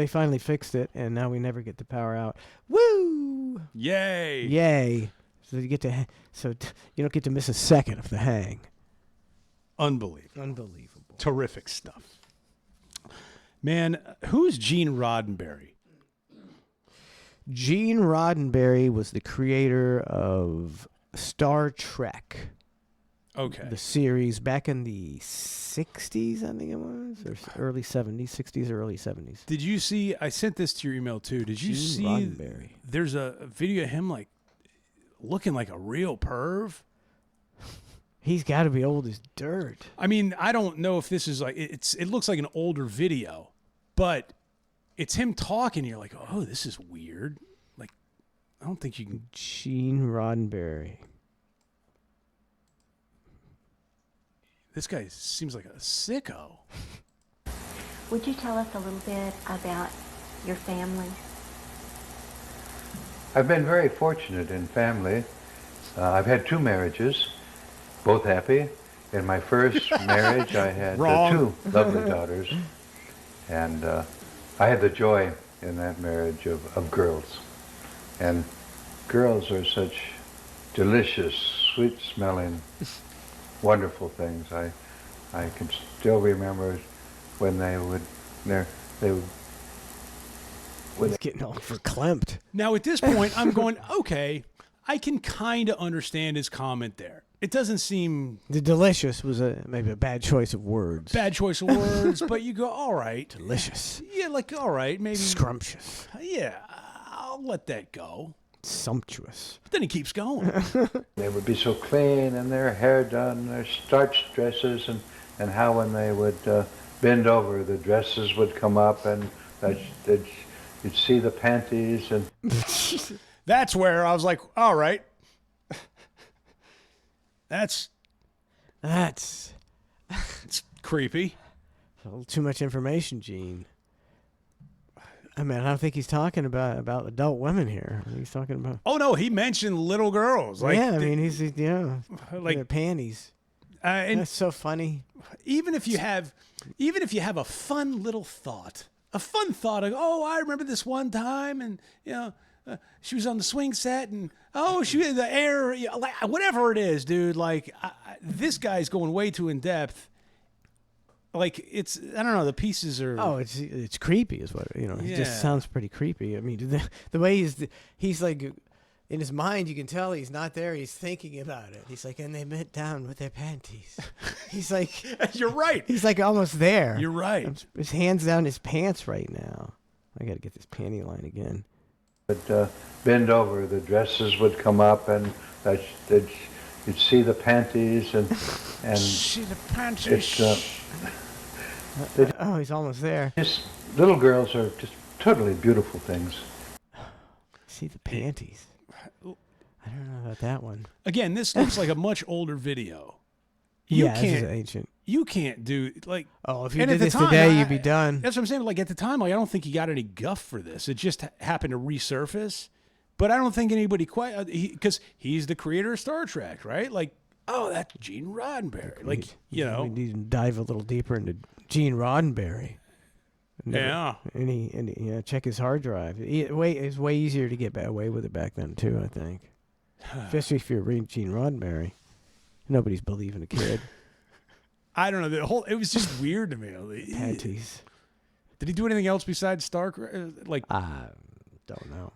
finally fixed it, and now we never get the power out. Woo! Yay! Yay! So you don't get to miss a second of the hang. Unbelievable. Terrific stuff. Man, who's Gene Roddenberry? Gene Roddenberry was the creator of Star Trek. Okay. The series back in the 60s, I think it was, or early 70s, 60s or early 70s. Did you see, I sent this to your email too. Did you see Roddenberry. There's a video of him like looking like a real perv? He's got to be old as dirt. I mean, I don't know if this is like it looks like an older video, but it's him talking. You're like, oh, this is weird. Like, I don't think you can. Gene Roddenberry. This guy seems like a sicko. Would you tell us a little bit about your family? I've been very fortunate in family. I've had 2 marriages, both happy. In my first marriage, I had 2 lovely daughters, and I had the joy in that marriage of girls. And girls are such delicious, sweet-smelling, wonderful things. I can still remember when they would. He's getting all verklempt. Now, at this point, I'm going, okay, I can kind of understand his comment there. It doesn't seem... The delicious was maybe a bad choice of words. Bad choice of words, but you go, all right. Delicious. Yeah, like, all right, maybe... Scrumptious. Yeah, I'll let that go. Sumptuous. But then he keeps going. They would be so clean, and their hair done, their starched dresses, and how when they would bend over, the dresses would come up, and you'd see the panties. And That's where I was like, all right. That's it's creepy. A little too much information, Gene. I mean, I don't think he's talking about adult women here. He's talking about... Oh, no, he mentioned little girls. Like, yeah, I mean, he's like their panties. And that's so funny. Even if you have a fun little thought, of, oh, I remember this one time, and she was on the swing set, and she had the air, like whatever it is, dude. Like this guy's going way too in depth. Like I don't know. The pieces are. Oh, it's creepy, is what It just sounds pretty creepy. I mean, the way he's like, in his mind, you can tell he's not there. He's thinking about it. He's like, and they bent down with their panties. He's like, you're right. He's like almost there. You're right. His hands down his pants right now. I got to get this panty line again. But bend over, the dresses would come up, and you'd see the panties, and see the panties. Oh, he's almost there. Little girls are just totally beautiful things. See the panties. I don't know about that one. Again, this looks like a much older video. This is ancient. You can't do like. Oh, if you did this today, you'd be done. That's what I'm saying. Like at the time, like I don't think he got any guff for this. It just happened to resurface. But I don't think anybody quite because he's the creator of Star Trek, right? Like, oh, that's Gene Roddenberry. Like, we need to dive a little deeper into Gene Roddenberry. Yeah. And check his hard drive. It's way easier to get away with it back then too, I think. Especially if you're reading Gene Roddenberry. Nobody's believing a kid. I don't know. It was just weird to me. Panties. Did he do anything else besides Star Trek? I don't know.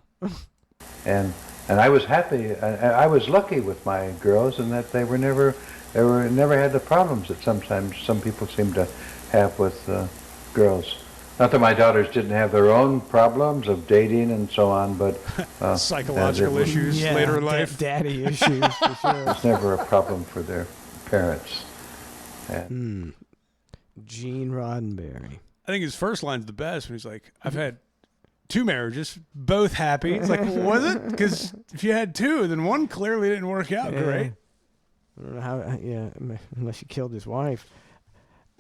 And I was happy. I was lucky with my girls in that they never had the problems that sometimes some people seem to have with girls. Not that my daughters didn't have their own problems of dating and so on, but psychological issues later in life, daddy issues for sure. It's never a problem for their parents. Gene Roddenberry. I think his first line's the best when he's like, I've had 2 marriages, both happy. It's like, well, was it? Because if you had 2, then one clearly didn't work out great. I don't know how. Yeah, unless you killed his wife.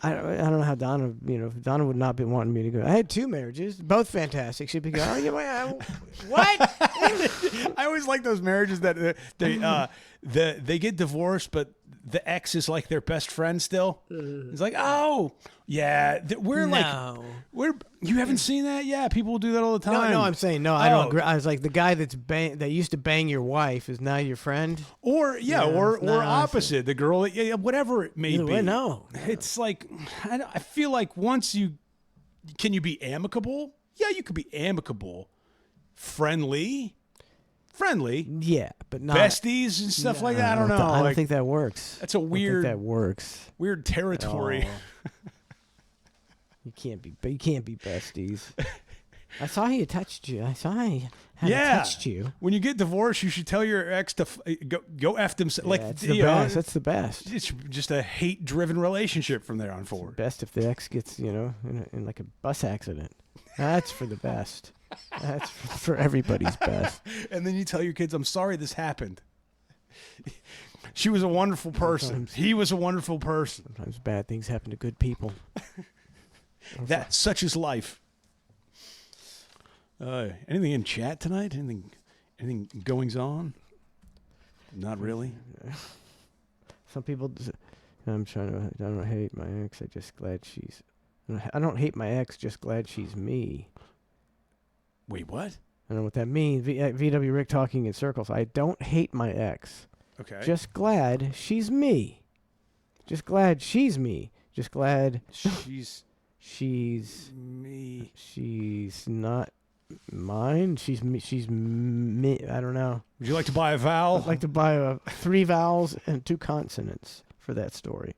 I don't know how Donna. Donna would not be wanting me to go. I had 2 marriages, both fantastic. She'd be going, oh, yeah, what? I always like those marriages that they get divorced, but the ex is like their best friend still. It's like, oh, yeah, you haven't seen that? Yeah, people will do that all the time. No, I'm saying no. I don't agree. I was like, the guy that used to bang your wife is now your friend, or opposite, the girl, whatever it may be. No, it's like I feel like can you be amicable? Yeah, you could be amicable, friendly. Yeah, but not besties and stuff like that. I don't know. I don't think that works. That's a weird. That works. Weird territory. You can't be besties. I saw he touched you. I saw he touched you. When you get divorced, you should tell your ex to go F themselves. Like it's the best. That's the best. It's just a hate-driven relationship from there on forward. Best if the ex gets in like a bus accident. That's for the best. That's for everybody's best. And then you tell your kids, I'm sorry this happened. She was a wonderful person. He was a wonderful person. Sometimes bad things happen to good people. Such is life. Anything in chat tonight? Anything goings on? Not really. Some people. I don't hate my ex. I don't hate my ex. Just glad she's me. Wait, what? I don't know what that means. VW Rick talking in circles. I don't hate my ex. Okay. Just glad she's me. Just glad she's me. Just glad she's me. She's not mine. She's me. She's me. I don't know. Would you like to buy a vowel? I'd like to buy 3 vowels and 2 consonants for that story.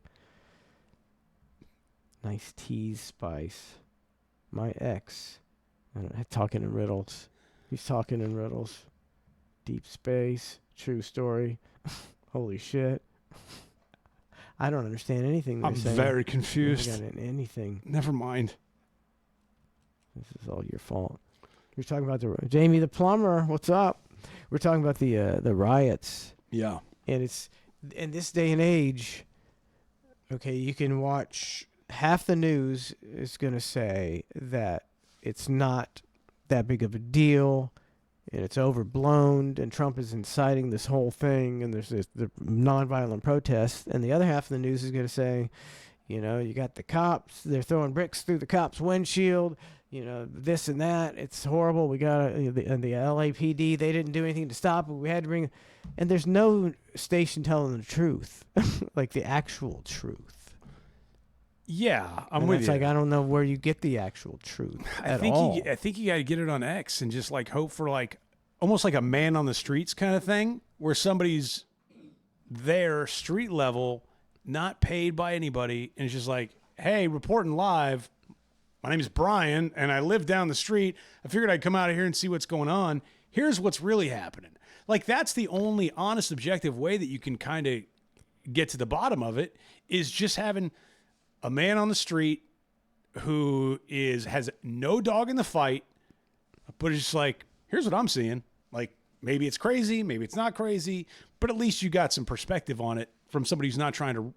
Nice tease, Spice. My ex. Talking in riddles. He's talking in riddles. Deep space. True story. Holy shit. I don't understand anything they're saying. I'm very confused. I don't got anything. Never mind. This is all your fault. You're talking about Jamie the plumber. What's up? We're talking about the riots. Yeah. And it's in this day and age. Okay, you can watch half the news is going to say that it's not that big of a deal, and it's overblown, and Trump is inciting this whole thing, and there's the nonviolent protests, and the other half of the news is going to say, you got the cops, they're throwing bricks through the cops' windshield, this and that, it's horrible, we got the LAPD, they didn't do anything to stop it, we had to bring, and there's no station telling the truth, like the actual truth. Yeah, I'm with you. It's like I don't know where you get the actual truth at all. I think you got to get it on X and just like hope for like almost like a man on the streets kind of thing, where somebody's there street level, not paid by anybody, and it's just like, hey, reporting live. My name is Brian, and I live down the street. I figured I'd come out of here and see what's going on. Here's what's really happening. Like that's the only honest, objective way that you can kind of get to the bottom of it is just having a man on the street who has no dog in the fight, but it's just like, here's what I'm seeing. Like, maybe it's crazy, maybe it's not crazy, but at least you got some perspective on it from somebody who's not trying to,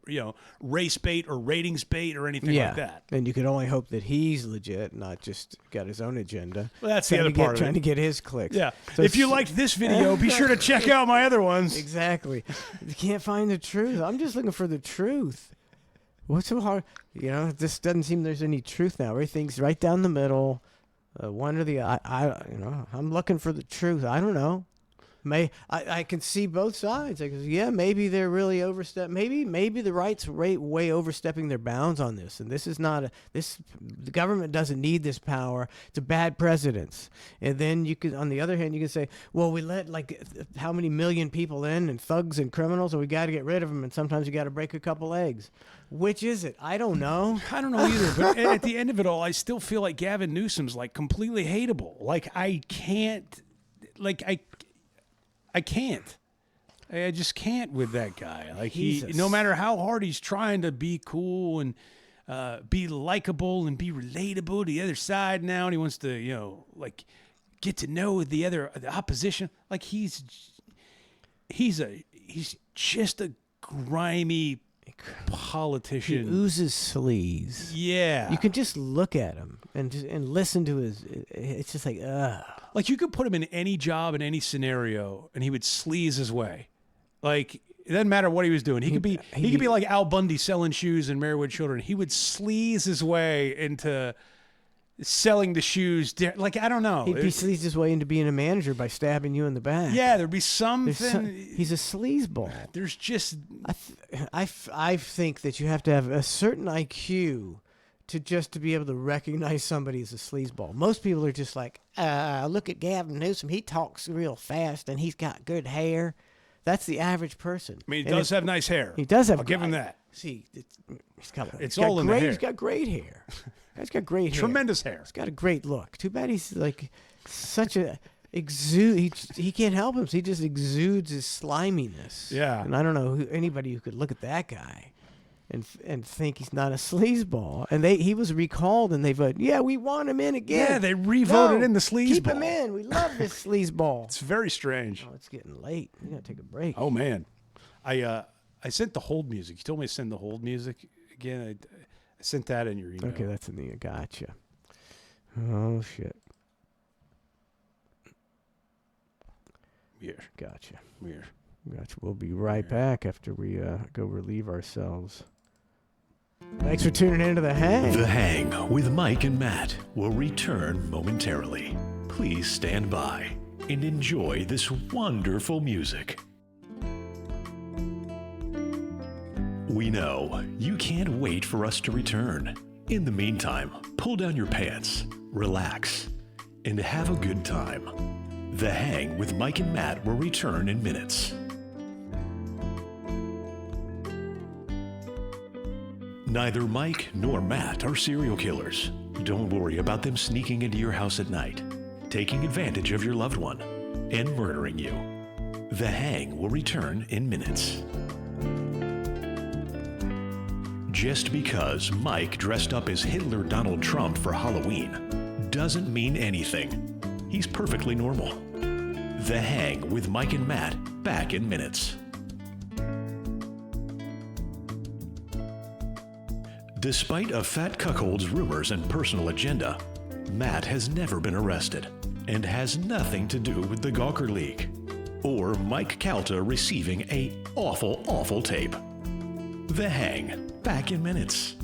race bait or ratings bait or anything like that. And you can only hope that he's legit, not just got his own agenda. Well, that's the other part of it. Trying to get his clicks. Yeah. So if you liked this video, be sure to check out my other ones. Exactly. You can't find the truth. I'm just looking for the truth. What's so hard? This doesn't seem there's any truth now. Everything's right down the middle. One or the I'm looking for the truth. I don't know. I can see both sides. Like, yeah, maybe they're really overstep. Maybe the right's way overstepping their bounds on this. And this is not the government doesn't need this power. It's a bad precedence. And then you could, on the other hand, you can say, well, we let like how many million people in and thugs and criminals, and we got to get rid of them. And sometimes you got to break a couple eggs. Which is it? I don't know. I don't know either. But at the end of it all, I still feel like Gavin Newsom's like completely hateable. Like I can't. I just can't with that guy. Like no matter how hard he's trying to be cool and be likable and be relatable to the other side now, and he wants to, like, get to know the opposition. Like he's just a grimy politician. He oozes sleaze. Yeah, you can just look at him and listen to his. It's just like, ugh. Like you could put him in any job in any scenario, and he would sleaze his way. Like it doesn't matter what he was doing. He could be like Al Bundy selling shoes in Marywood Children. He would sleaze his way into selling the shoes. Like I don't know. He'd be sleaze his way into being a manager by stabbing you in the back. Yeah, there'd be something. He's a sleazeball. There's just. I think that you have to have a certain IQ to be able to recognize somebody as a sleazeball. Most people are just like, look at Gavin Newsom. He talks real fast and he's got good hair. That's the average person. I mean, he does have nice hair. He does have. I'll give him that. See, it's all in the hair. He's got great hair. He's got great hair. Tremendous hair. He's got a great look. Too bad he's like such a exude. He can't help him. So he just exudes his sliminess. Yeah. And I don't know anybody who could look at that guy and think he's not a sleazeball. And he was recalled, and they voted, yeah, we want him in again. Yeah, they re-voted in the sleazeball. Keep him in. We love this sleazeball. It's very strange. Oh, it's getting late. We gotta take a break. Oh man, I sent the hold music. You told me to send the hold music again. I sent that in your email. Okay, that's in the gotcha. Oh shit. Weird. Gotcha. Weird. Gotcha. We'll be right back after we go relieve ourselves. Thanks for tuning into The Hang. The Hang with Mike and Matt will return momentarily. Please stand by and enjoy this wonderful music. We know you can't wait for us to return. In the meantime, pull down your pants, relax, and have a good time. The Hang with Mike and Matt will return in minutes. Neither Mike nor Matt are serial killers. Don't worry about them sneaking into your house at night, taking advantage of your loved one, and murdering you. The Hang will return in minutes. Just because Mike dressed up as Hitler Donald Trump for Halloween doesn't mean anything. He's perfectly normal. The Hang with Mike and Matt, back in minutes. Despite a fat cuckold's rumors and personal agenda, Matt has never been arrested and has nothing to do with the Gawker League or Mike Calta receiving a awful tape. The Hang, back in minutes.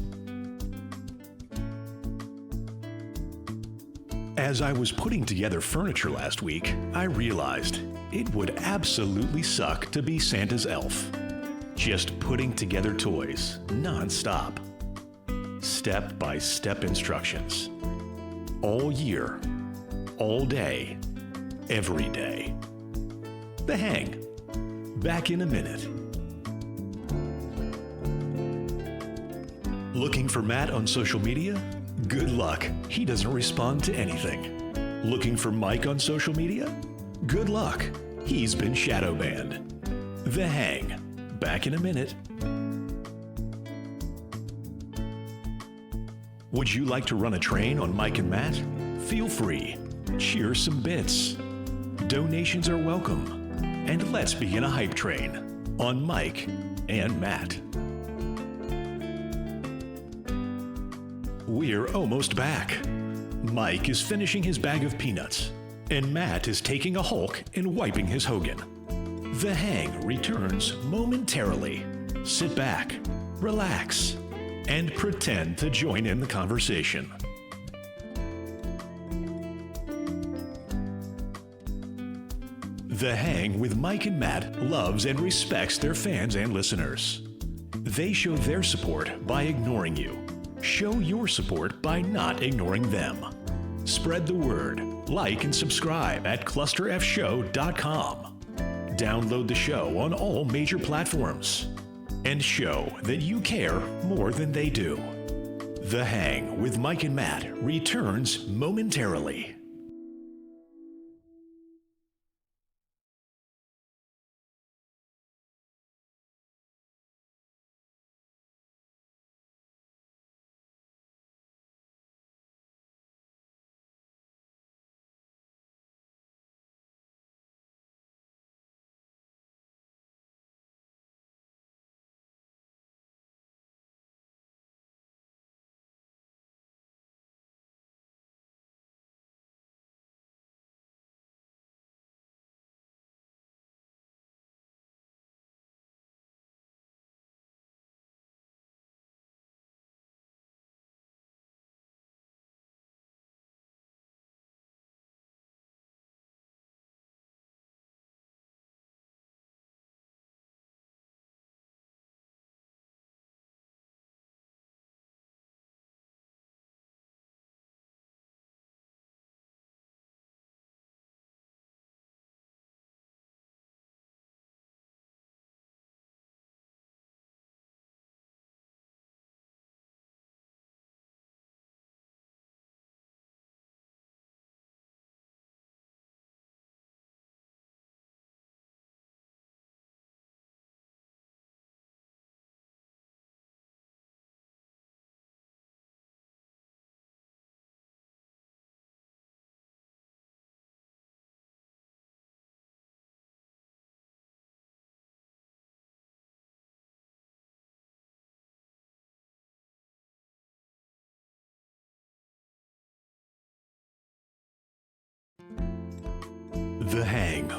As I was putting together furniture last week, I realized it would absolutely suck to be Santa's elf. Just putting together toys, non-stop. Step-by-step instructions. All year, all day, every day. The Hang, back in a minute. Looking for Matt on social media? Good luck. He doesn't respond to anything. Looking for Mike on social media? Good luck. He's been shadow banned. The Hang, back in a minute. Would you like to run a train on Mike and Matt? Feel free. Cheer some bits. Donations are welcome. And let's begin a hype train on Mike and Matt. We're almost back. Mike is finishing his bag of peanuts, and Matt is taking a Hulk and wiping his Hogan. The Hang returns momentarily. Sit back, relax, and pretend to join in the conversation. The Hang with Mike and Matt loves and respects their fans and listeners. They show their support by ignoring you. Show your support by not ignoring them. Spread the word, like and subscribe at clusterfshow.com. Download the show on all major platforms. And show that you care more than they do. The Hang with Mike and Matt returns momentarily.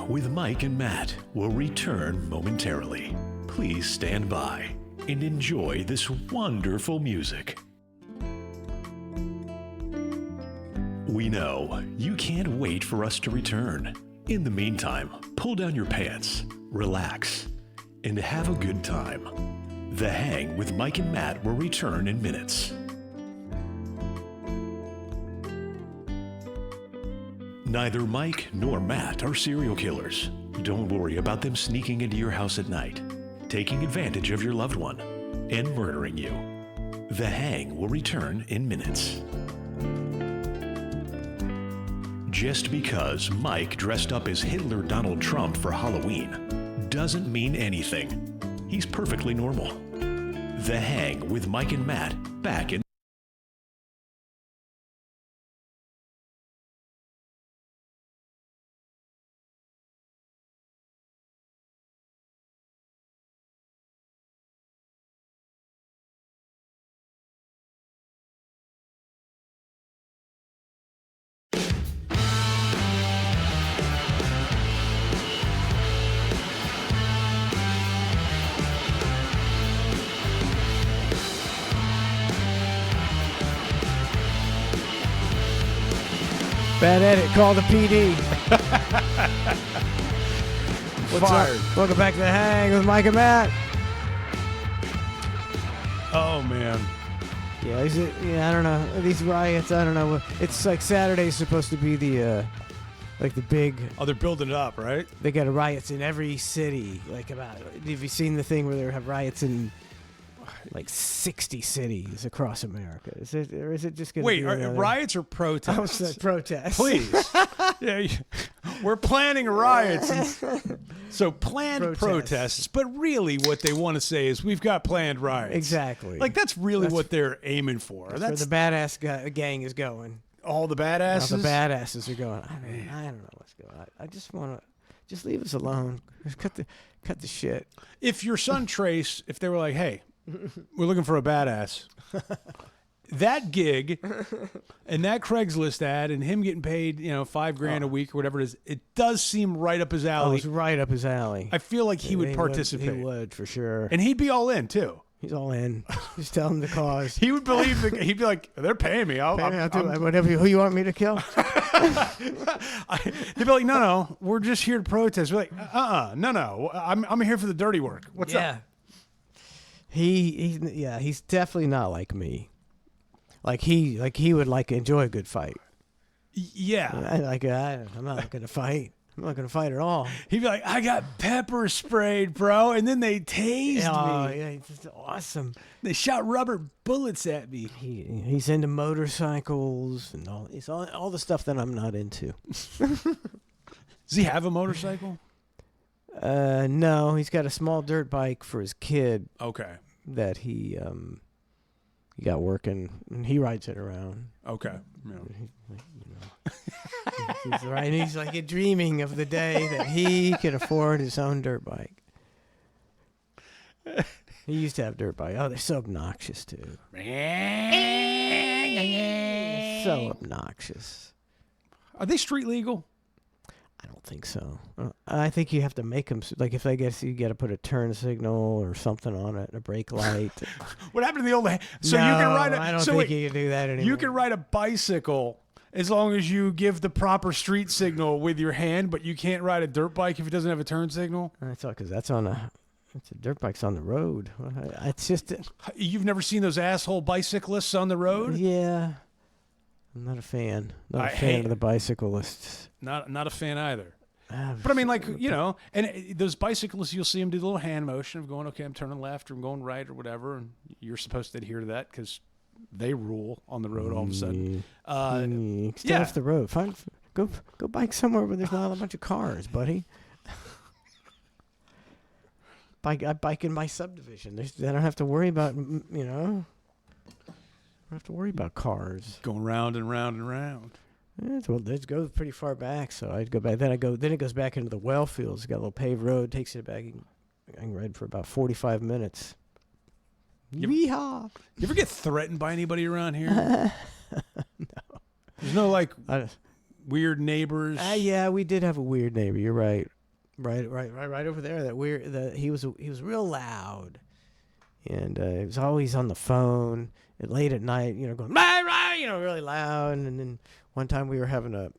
with Mike and Matt will return momentarily. Please stand by and enjoy this wonderful music. We know you can't wait for us to return. In the meantime, pull down your pants, relax, and have a good time. The Hang with Mike and Matt will return in minutes. Neither Mike nor Matt are serial killers. Don't worry about them sneaking into your house at night, taking advantage of your loved one, and murdering you. The Hang will return in minutes. Just because Mike dressed up as Hitler Donald Trump for Halloween doesn't mean anything. He's perfectly normal. The Hang with Mike and Matt, back in. Bad edit. Call the PD. What's Fired. up? Welcome back to The Hang with Mike and Matt. Oh, man. Yeah, I don't know. These riots, I don't know. It's like Saturday's supposed to be the big... Oh, they're building it up, right? They got riots in every city. Have you seen the thing where they have riots in like 60 cities across America? Is it just going to Wait, be are riots or protests? I was saying protests. Please. Yeah, we're planning riots. So planned protests, but really what they want to say is we've got planned riots. Exactly. Like that's really what they're aiming for. That's where the badass gang is going. All the badasses? All the badasses are going. I don't know what's going on. I just want to just leave us alone. Just cut the shit. If your son Trace, if they were like, hey, we're looking for a badass. That gig and that Craigslist ad and him getting paid, $5,000 a week or whatever it is, it does seem right up his alley. Oh, it's right up his alley. I feel like he would participate. He would, for sure. And he'd be all in, too. He's all in. Just tell him the cause. He would believe he'd be like, they're paying me. I'll do whatever. Who you want me to kill? They'd be like, no, we're just here to protest. We're like, no, I'm here for the dirty work. What's up? He's definitely not like me. Like he would enjoy a good fight. Yeah. I'm not gonna fight. I'm not gonna fight at all. He'd be like, I got pepper sprayed, bro, and then they tased me. Oh, yeah, it's awesome. They shot rubber bullets at me. He's into motorcycles and all the stuff that I'm not into. Does he have a motorcycle? No, he's got a small dirt bike for his kid. Okay. That he got working, and he rides it around. Okay. He's right. He's like dreaming of the day that he could afford his own dirt bike. He used to have dirt bike. Oh, they're so obnoxious too. So obnoxious. Are they street legal? I don't think so. I think you have to make them if they get you got to put a turn signal or something on it, a brake light. What happened to the old? So no, you can ride. I don't think you can do that anymore. You can ride a bicycle as long as you give the proper street signal with your hand, but you can't ride a dirt bike if it doesn't have a turn signal. I thought because it's a dirt bike's on the road. It's just you've never seen those asshole bicyclists on the road. Yeah. I'm not a fan. Not a fan of the bicyclists. Not a fan either. But I mean, and those bicyclists, you'll see them do the little hand motion of going, okay, I'm turning left or I'm going right or whatever, and you're supposed to adhere to that because they rule on the road all of a sudden. Stay off the road. Go bike somewhere where there's not a bunch of cars, buddy. I bike in my subdivision. I don't have to worry about, I don't have to worry about cars. Going round and round and round. Yeah, it goes pretty far back, so I'd go back. Then it goes back into the well fields. It's got a little paved road, takes it back. I can ride for about 45 minutes. Yeehaw! You ever get threatened by anybody around here? No. There's no weird neighbors. Yeah, we did have a weird neighbor. You're right. Right over there. He was real loud, and he was always on the phone and late at night. Going really loud. And then one time we were having a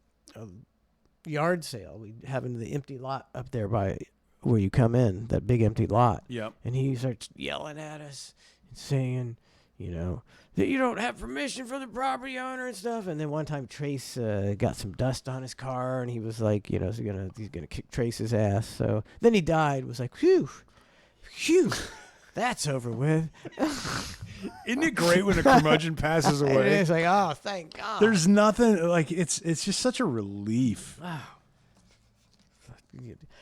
yard sale. We having the empty lot up there by where you come in, that big empty lot. Yep. And he starts yelling at us and saying, that you don't have permission from the property owner and stuff. And then one time Trace got some dust on his car, and he was like, he's gonna kick Trace's ass. So then he died. Was like, phew, that's over with. Isn't it great when a curmudgeon passes away? It's like, oh, thank God. There's nothing like it's just such a relief. Wow.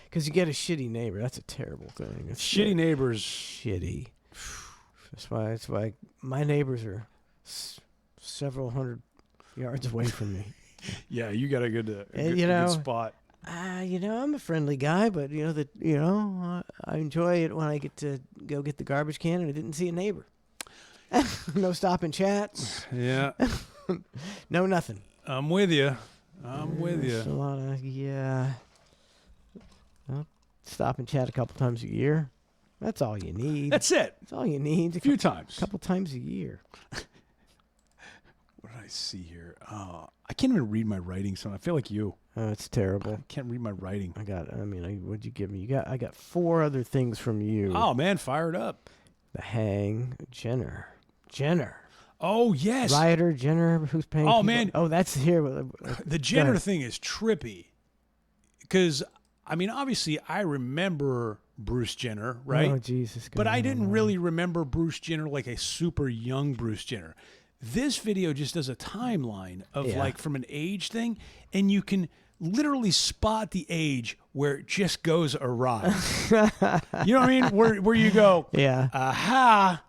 Because you get a shitty neighbor. That's a terrible thing. Shitty neighbors. Shitty. That's why my neighbors are several hundred yards away from me. Yeah, you got a good spot. I'm a friendly guy, but I enjoy it when I get to go get the garbage can and I didn't see a neighbor. No stopping chats. Yeah. No nothing. I'm with you. A lot of Well, stop and chat a couple times a year. That's all you need. That's it. That's all you need. A few times. A couple times a year. What did I see here? I can't even read my writing, so I feel like you. Oh, it's terrible. I can't read my writing. What'd you give me? I got 4 other things from you. Oh, man, fire it up. The Hang, Jenner. Oh, yes. Rioter, Jenner, who's paying people? Man. Oh, that's here. The Jenner thing is trippy. Because, obviously, I remember Bruce Jenner, right? Oh, Jesus. But I didn't really remember Bruce Jenner like a super young Bruce Jenner. This video just does a timeline of from an age thing, and you can literally spot the age where it just goes awry. You know what I mean? Where you go, aha,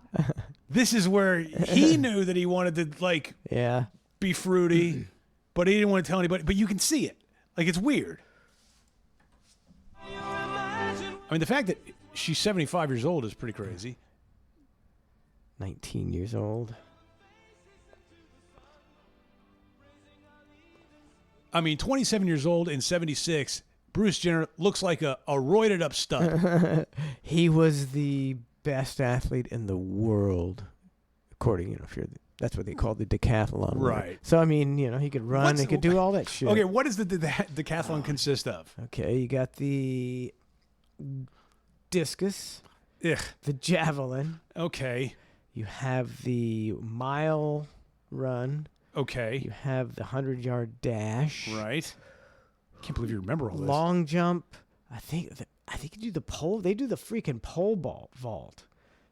this is where he knew that he wanted to be fruity, but he didn't want to tell anybody. But you can see it. It's weird. The fact that she's 75 years old is pretty crazy. 19 years old. 27 years old and 76, Bruce Jenner looks like a roided up stud. He was the best athlete in the world, according, that's what they call the decathlon. Right. So, he could run, he could do all that shit. Okay, what does the decathlon consist of? Okay, you got the discus, the javelin. Okay. You have the mile run. Okay. You have the 100-yard dash. Right. Can't believe you remember all this. Long jump. I think you do the pole. They do the freaking pole vault.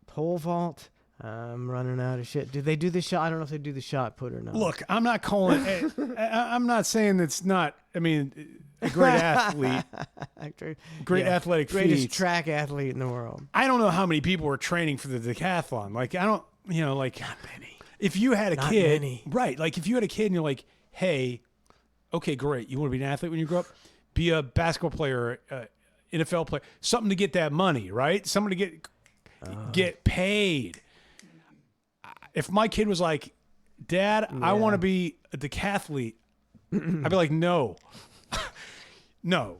Pole vault. I'm running out of shit. Do they do the shot? I don't know if they do the shot put or not. Look, I'm not calling it. I'm not saying it's not. A great athlete. Great athletic feats. Greatest track athlete in the world. I don't know how many people were training for the decathlon. I don't, Not many. If you had a Not kid, many. Right? If you had a kid and you're like, hey, okay, great. You want to be an athlete when you grow up? Be a basketball player, NFL player, something to get that money, right? Something to get paid. If my kid was like, Dad, I want to be a decathlete, I'd be like, no. No.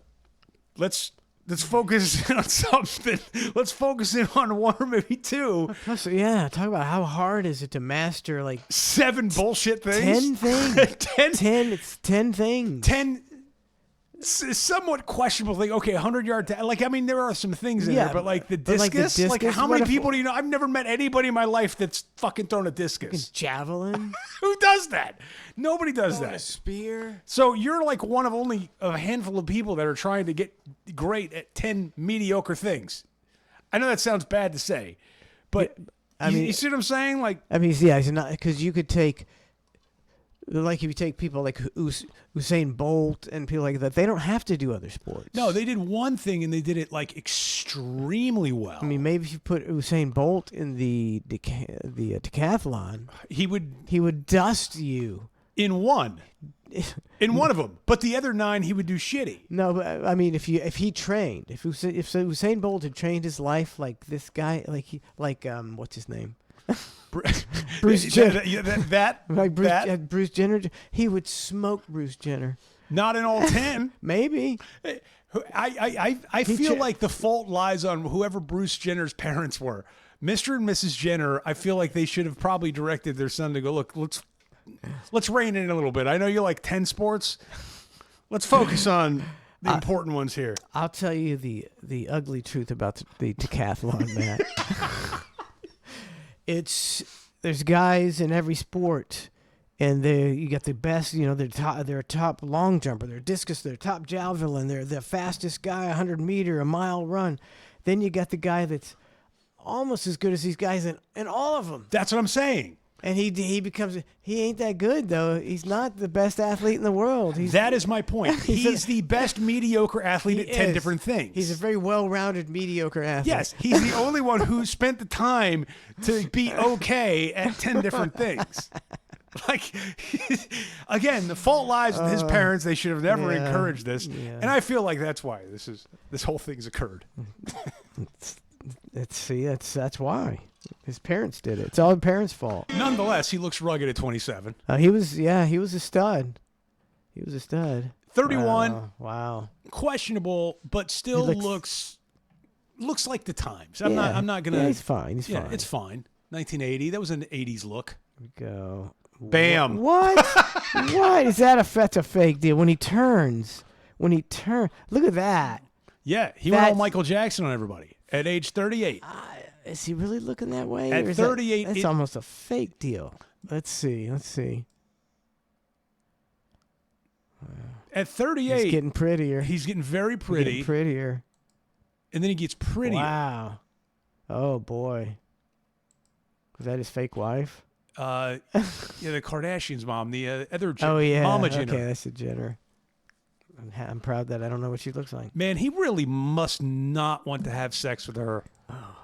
Let's focus in on something. Let's focus in on 1 or maybe 2. Plus, talk about how hard is it to master 7 bullshit things. 10 things. 10. It's 10 things. 10 somewhat questionable thing. Okay, 100-yard. There are some things in there, but the discus. How many people do you know? I've never met anybody in my life that's fucking thrown a discus. Javelin. Who does that? Nobody does that. A spear. So you're one of only a handful of people that are trying to get great at 10 mediocre things. I know that sounds bad to say, but you see what I'm saying? It's not because you could take. If you take people like Usain Bolt and people like that, they don't have to do other sports. No, they did one thing and they did it extremely well. Maybe if you put Usain Bolt in the decathlon, he would dust you in one of them. But the other 9 he would do shitty. No, but if he trained, if Usain Bolt had trained his life like this guy, what's his name? Bruce Jenner. Bruce Jenner, he would smoke Bruce Jenner. Not in all 10. Maybe. I feel like the fault lies on whoever Bruce Jenner's parents were. Mr. and Mrs. Jenner, I feel like they should have probably directed their son to go, look, let's rein in a little bit. I know you like 10 sports. Let's focus on the important ones here. I'll tell you the ugly truth about the decathlon, Matt. There's guys in every sport, and you got the best. You know, they're a top long jumper, they're discus, they're top javelin, they're the fastest guy, 100 meter, a mile run. Then you got the guy that's almost as good as these guys in all of them. That's what I'm saying. And he ain't that good, though. He's not the best athlete in the world. That is my point. He's the best mediocre athlete at 10 different things. He's a very well-rounded mediocre athlete. Yes, he's the only one who spent the time to be okay at 10 different things. Like, again, the fault lies with his parents. They should have never encouraged this. Yeah. And I feel like that's why this whole thing's occurred. That's why. His parents did it. It's all the parents' fault. Nonetheless, he looks rugged at 27. He was a stud. 31. Wow. Questionable, but still looks like the times. I'm not gonna. Yeah, he's fine. He's fine. It's fine. 1980. That was an 80s look. Here we go. Bam. What? What is that? That's a fake deal. When he turns, look at that. Yeah, he went all Michael Jackson on everybody at age 38. Is he really looking that way? At 38, that's almost a fake deal. Let's see. At 38, he's getting prettier. He's getting very pretty. Getting prettier. And then he gets prettier. Wow. Oh boy. Was that his fake wife? Yeah, the Kardashians' mom, the other Mama Jenner. Okay, that's a Jenner. I'm proud that I don't know what she looks like. Man, he really must not want to have sex with her. Oh.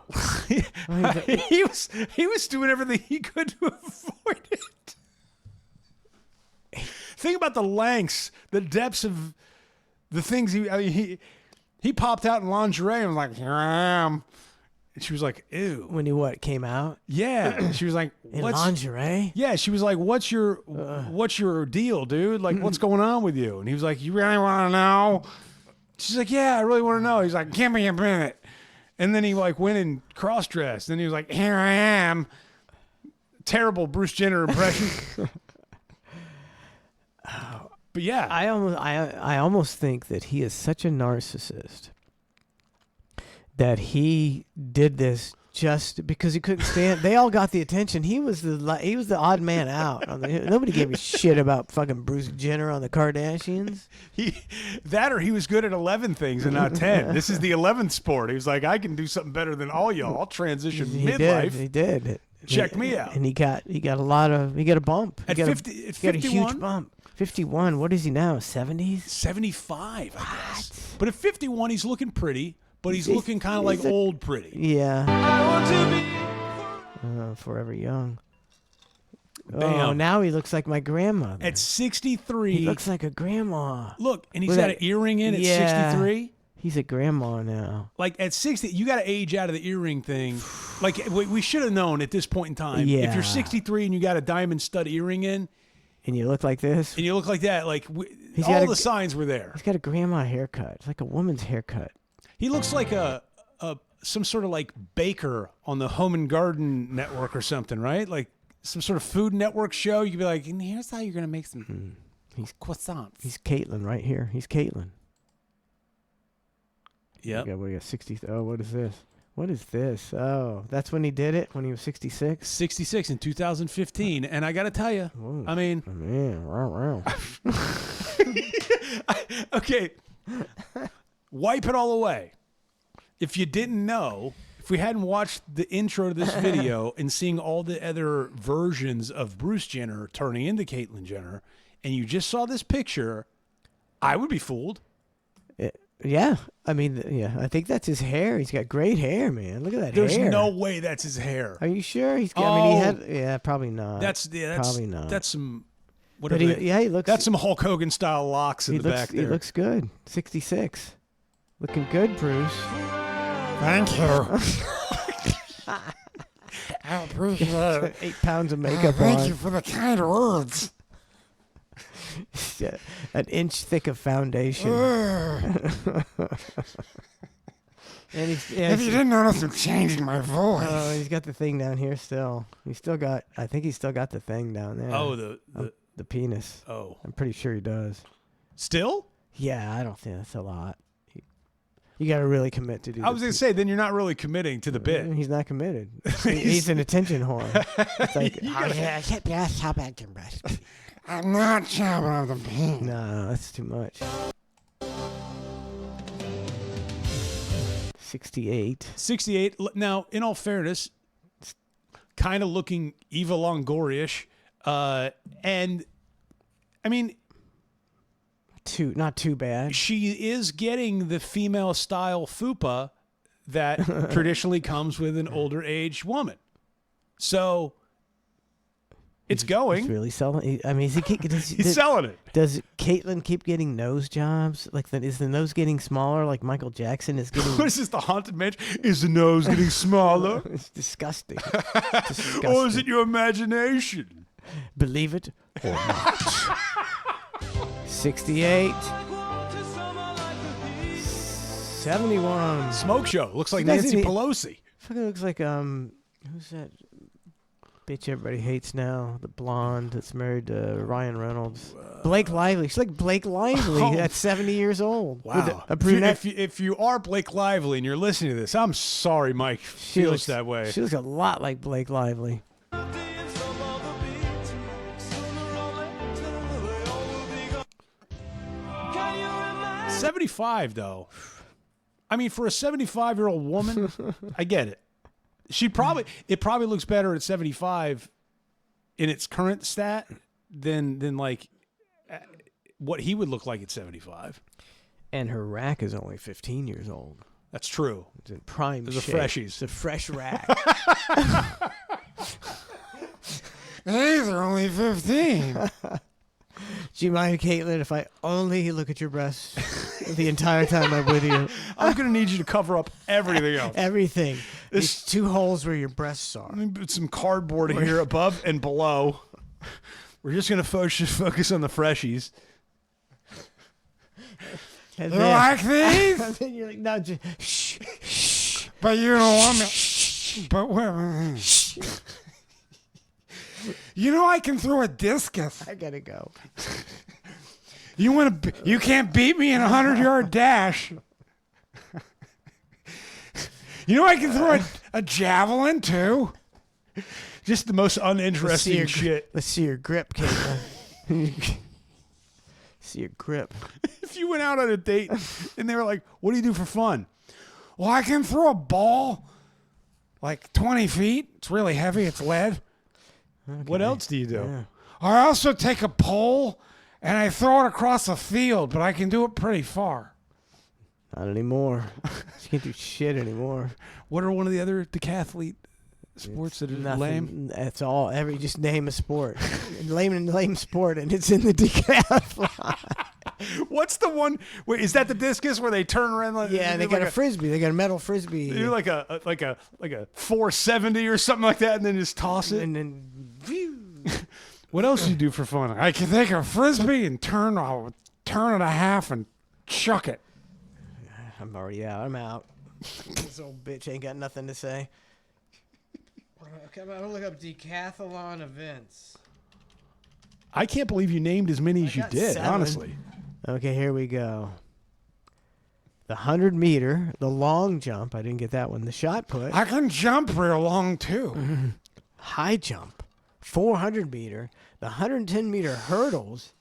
he was doing everything he could to avoid it. Think about the lengths, the depths of the things he popped out in lingerie and was like, here I am. And she was like, ew. When he came out? Yeah. She was like, in lingerie? Yeah. She was like, what's your deal, dude? Like, what's going on with you? And he was like, you really want to know? She's like, yeah, I really want to know. He's like, give me a minute. And then he went and cross-dressed. And he was like, here I am. Terrible Bruce Jenner impression. But yeah. I almost think that he is such a narcissist that he did this just because he couldn't stand. They all got the attention. He was the odd man out. Nobody gave a shit about fucking Bruce Jenner on the Kardashians. He was good at 11 things and not 10. This is the 11th sport. He was like, I can do something better than all y'all. I'll transition midlife. He did. Check me out. And he got a bump. At 50, he got a huge bump. 51. What is he now? 70s? 75, I guess. But at 51, he's looking pretty. But he's looking kind of like old pretty. Yeah. I want to be forever young. Bam. Oh, now he looks like my grandmother. At 63. He looks like a grandma. Look, and he's got an earring in at 63. He's a grandma now. Like at 60, you got to age out of the earring thing. Like we should have known at this point in time. Yeah. If you're 63 and you got a diamond stud earring in. And you look like this. And you look like that. Like all the signs were there. He's got a grandma haircut. It's like a woman's haircut. He looks like some sort of like baker on the Home and Garden Network or something, right? Like some sort of Food Network show. You could be like, and here's how you're going to make some croissants. He's Caitlyn right here. He's Caitlyn. Yeah. We got 60. Oh, what is this? What is this? Oh, that's when he did it, when he was 66? 66 in 2015. And I got to tell you, I mean. Okay. Wipe it all away. If you didn't know, if we hadn't watched the intro to this video and seeing all the other versions of Bruce Jenner turning into Caitlyn Jenner, and you just saw this picture, I would be fooled. Yeah. I mean, yeah, I think that's his hair. He's got great hair, man. Look at that There's hair. There's no way that's his hair. Are you sure? Probably not. That's probably not. That's some... he looks... That's some Hulk Hogan style locks in the back there. He looks good. 66. Looking good, Bruce. Thank you. I appreciate 8 pounds of makeup on. Thank you for the kind words. An inch thick of foundation. And if you didn't notice, I'm changing my voice. Oh, he's got the thing down here still. I think he's still got the thing down there. Oh, the penis. Oh. I'm pretty sure he does. Still? Yeah, I don't think that's a lot. You got to really commit to do. I was going to say, then you're not really committing to the bit. He's not committed. He's an attention whore. It's like, I'm not chopping off the penis. No, that's too much. 68. 68. Now, in all fairness, kind of looking Eva Longoria-ish. And, I mean... Not too bad. She is getting the female style fupa that traditionally comes with an older age woman. So it's going. He's really selling. I mean, he's selling it. Does Caitlyn keep getting nose jobs? Is the nose getting smaller like Michael Jackson is getting? What is this, the Haunted Mansion? Is the nose getting smaller? It's disgusting. Or is it your imagination? Believe it or not. 68. 71. Smoke show. Looks like Nancy Pelosi. Fucking looks like who's that bitch everybody hates now? The blonde that's married to Ryan Reynolds. Blake Lively. She's like Blake Lively. That's 70 years old. Wow. If you are Blake Lively and you're listening to this, I'm sorry Mike feels that way. She looks a lot like Blake Lively. 75 though. I mean, for a 75-year-old woman, I get it. It probably looks better at 75 in its current stat than like what he would look like at 75. And her rack is only 15 years old. That's true. It's in prime shape. It's a freshies. It's a fresh rack. These are only 15. Do you mind, Caitlyn, if I only look at your breasts the entire time I'm with you? I'm going to need you to cover up everything else. Everything. These 2 holes where your breasts are. Let me put some cardboard here above and below. We're just going to focus on the freshies. You like these? And then you're like, no, just shh. But you don't want me. But wait. You know I can throw a discus. I gotta go. You can't beat me in a 100-yard dash. You know I can throw a javelin too. Just the most uninteresting shit. Let's see your grip, Caitlyn. See your grip. If you went out on a date and they were like, "What do you do for fun?" Well, I can throw a ball like 20 feet. It's really heavy. It's lead. Okay. What else do you do? Yeah. I also take a pole and I throw it across a field, but I can do it pretty far. Not anymore. You can't do shit anymore. What are one of the other decathlete sports that are lame? That's all. Just name a sport. lame sport, and it's in the decathlon. What's the one? Wait, is that the discus where they turn around? Yeah, and they got a frisbee. They got a metal frisbee. They do like a 470 or something like that, and then just toss it. And then, what else do you do for fun? I can take a frisbee and turn it a half and chuck it. I'm already out. I'm out. This old bitch ain't got nothing to say. Come on, look up decathlon events. I can't believe you named as many as you did, 7. honestly. Okay, here we go. The 100-meter, the long jump. I didn't get that one. The shot put. I can jump real long, too. High jump. 400-meter. The 110-meter hurdles.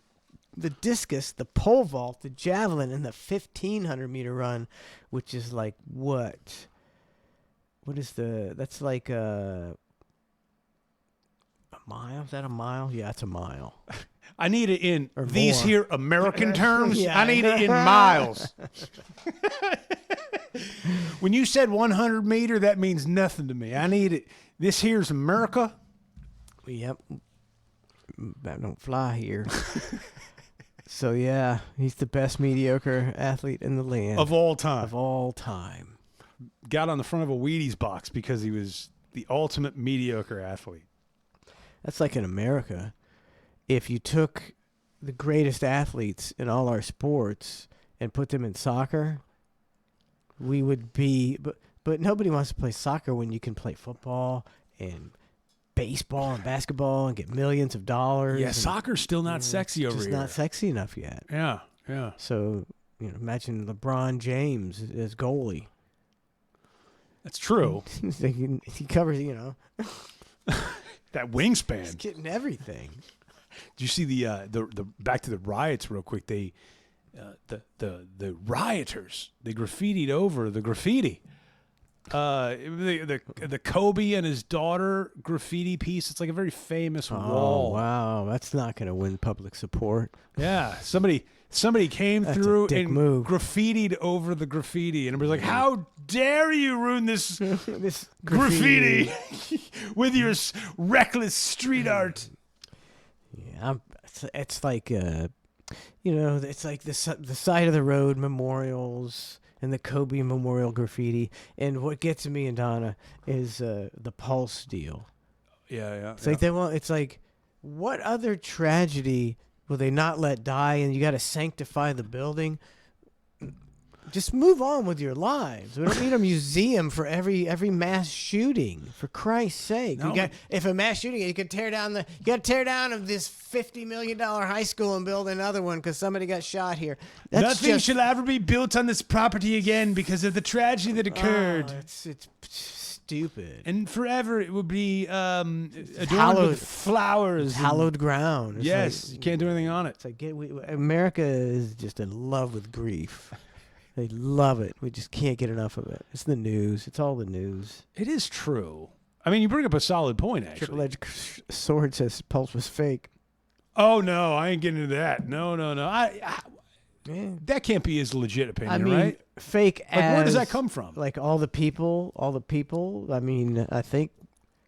The discus, the pole vault, the javelin, and the 1,500-meter run, which is like what? What is that's like a mile? Is that a mile? Yeah, it's a mile. I need it in or these more. Here American terms. Yeah. I need it in miles. When you said 100 meter, that means nothing to me. I need it. This here's America. Yep. That don't fly here. So, yeah, he's the best mediocre athlete in the land. Of all time. Of all time. Got on the front of a Wheaties box because he was the ultimate mediocre athlete. That's like in America. If you took the greatest athletes in all our sports and put them in soccer, we would be. But nobody wants to play soccer when you can play football and baseball and basketball and get millions of dollars. Yeah, soccer's still not sexy over here. It's not sexy enough yet. Yeah, yeah. So, imagine LeBron James as goalie. That's true. He covers, That wingspan. He's getting everything. Did you see the back to the riots real quick? They the rioters, they graffitied over the graffiti. The Kobe and his daughter graffiti piece. It's like a very famous wall. Wow, that's not going to win public support. Yeah, somebody came through and graffitied over the graffiti, and it was like, "How dare you ruin this this graffiti with your reckless street art?" Yeah, it's like it's like the side of the road memorials and the Kobe memorial graffiti. And what gets me and Donna is the Pulse deal. Yeah. It's like it's like, what other tragedy will they not let die? And you got to sanctify the building. Just move on with your lives. We don't need a museum for every mass shooting. For Christ's sake, No. If a mass shooting, you got to tear down this $50 million high school and build another one because somebody got shot here. Nothing shall ever be built on this property again because of the tragedy that occurred. It's stupid. And forever it would be adorned with flowers. Hallowed ground. Yes, you can't do anything on it. It's like America is just in love with grief. They love it. We just can't get enough of it. It's the news. It's all the news. It is true. I mean, you bring up a solid point, actually. Triple Edge Sword says Pulse was fake. Oh, no, I ain't getting into that. No. That can't be his legit opinion, right? Fake like, where does that come from? Like all the people. I mean, I think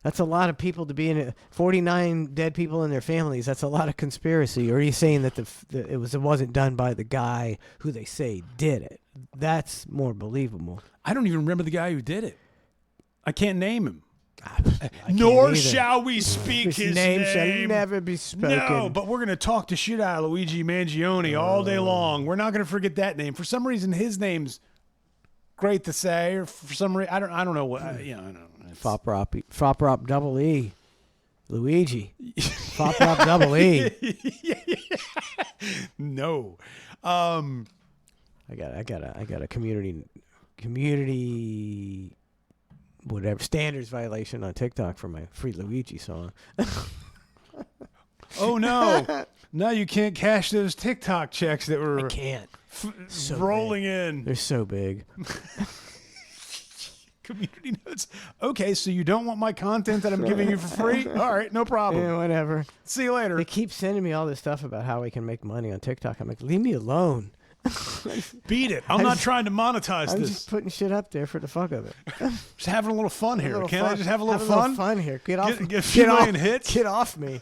that's a lot of people to be in it. 49 dead people and their families. That's a lot of conspiracy. Or are you saying that it wasn't done by the guy who they say did it? That's more believable. I don't even remember the guy who did it. I can't name him. Nor shall we speak his name. Shall never be spoken. No, but we're going to talk the shit out of Luigi Mangione all day long. We're not going to forget that name. For some reason, his name's great to say, or for some reason, I don't know what. I don't know. Fop-Rop double E. Luigi. Fop-Rop double E. No. I got a community whatever standards violation on TikTok for my Free Luigi song. Oh no. No, you can't cash those TikTok checks that were I can't. rolling in. They're so big. Community notes. Okay, so you don't want my content that I'm giving you for free? All right, no problem. Yeah, whatever. See you later. They keep sending me all this stuff about how we can make money on TikTok. I'm like, leave me alone. Beat it. I'm not trying to monetize I'm this. just putting shit up there for the fuck of it. Just having a little fun here. Can't I just have a little fun? fun? A little fun here. Get off. Get a few million hits. Get off me.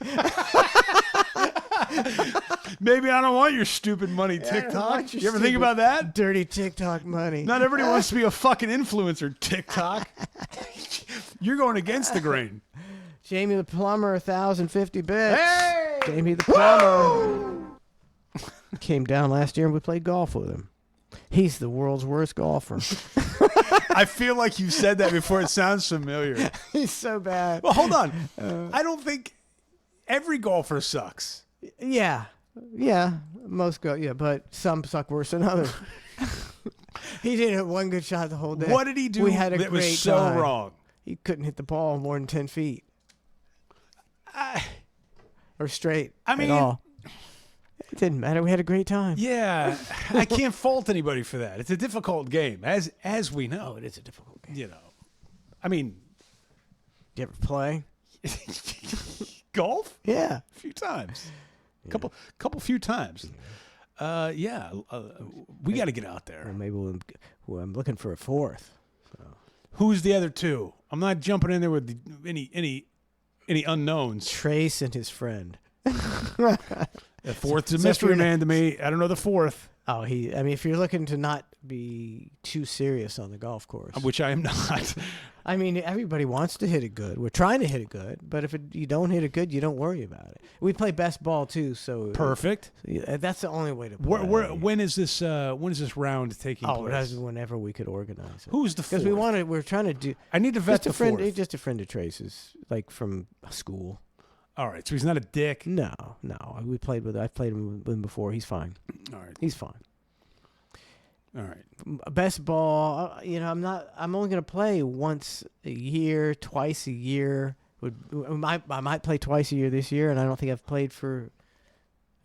Maybe I don't want your stupid money, TikTok. You ever think about that? Dirty TikTok money. Not everybody wants to be a fucking influencer, TikTok. You're going against the grain. Jamie the Plumber, 1,050 bits. Hey! Jamie the Plumber. Came down last year and we played golf with him. He's the world's worst golfer. I feel like you've said that before. It sounds familiar. He's so bad. Well, hold on. I don't think every golfer sucks. Yeah. Most go. Yeah, but some suck worse than others. He didn't hit one good shot the whole day. What did he do we had a that great was so time. wrong? He couldn't hit the ball more than 10 feet. Or straight at all. It didn't matter. We had a great time. Yeah, I can't fault anybody for that. It's a difficult game, as we know. It is a difficult game. You know, I mean, Did you ever play? golf? Yeah. A few times. Few times. We got to get out there. Or maybe I'm looking for a fourth. So. Who's the other two? I'm not jumping in there with any unknowns. Trace and his friend. The fourth's a mystery man to me. I don't know the fourth. Oh, I mean, if you're looking to not be too serious on the golf course, which I am not. I mean, everybody wants to hit it good. We're trying to hit it good, but if you don't hit it good, you don't worry about it. We play best ball too, so perfect. That's the only way to play. When is this round taking place? Whenever we could organize it. Who's the fourth? Because we're trying to do. I need to vet the fourth. Just a friend of Trace's, like from school. All right, so he's not a dick. No. I've played with him before. He's fine. All right, he's fine. All right. Best ball, I'm only going to play once a year, twice a year. I might play twice a year this year, and I don't think I've played for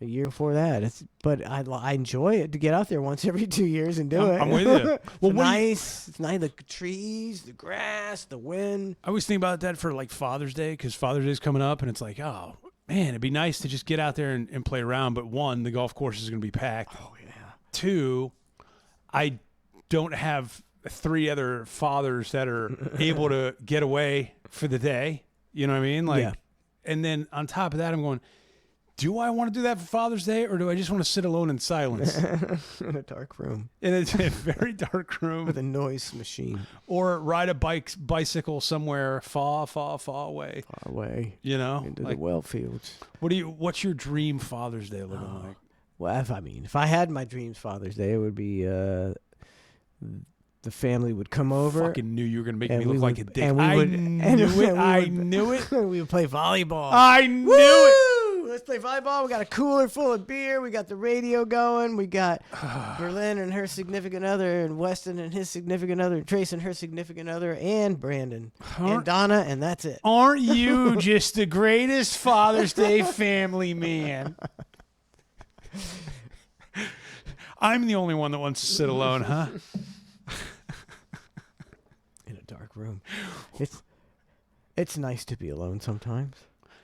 a year before that. But I enjoy it to get out there once every 2 years and do it. I'm with you. Well, it's nice. The trees, the grass, the wind. I always think about that for like Father's Day, because Father's Day is coming up, and it's like, oh man, it'd be nice to just get out there and play around. But one, the golf course is going to be packed. Oh yeah. Two, I don't have 3 other fathers that are able to get away for the day. You know what I mean? Like, and then on top of that, I'm going, do I want to do that for Father's Day, or do I just want to sit alone in silence? In a dark room. In a very dark room. With a noise machine. Or ride a bicycle somewhere far, far, far away. Far away. You know? Into the well fields. What's your dream Father's Day looking like? Well, if I had my dreams Father's Day, it would be the family would come over. I fucking knew you were going to make me look like a dick. I knew it. We would play volleyball. I knew it. Let's play volleyball. We got a cooler full of beer. We got the radio going. We got Berlin and her significant other, and Weston and his significant other, and Trace and her significant other, and Brandon and Donna, and that's it. Aren't you just the greatest Father's Day family man? I'm the only one that wants to sit alone, huh? In a dark room. It's nice to be alone sometimes.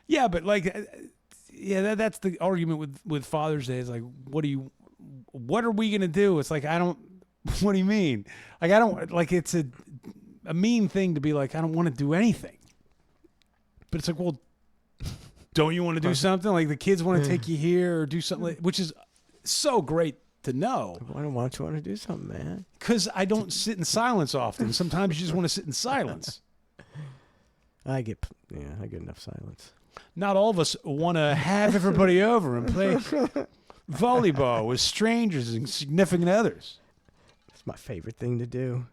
Yeah, but like, that's the argument with Father's Day. Is like, what are we gonna do? It's like, what do you mean? Like, I don't, like, it's a mean thing to be like, I don't want to do anything. But it's like, well, don't you want to do something? Like, the kids want to take you here or do something, which is so great to know. Why don't you want to do something, man? Because I don't sit in silence often. Sometimes you just want to sit in silence. I get enough silence. Not all of us want to have everybody over and play volleyball with strangers and significant others. It's my favorite thing to do.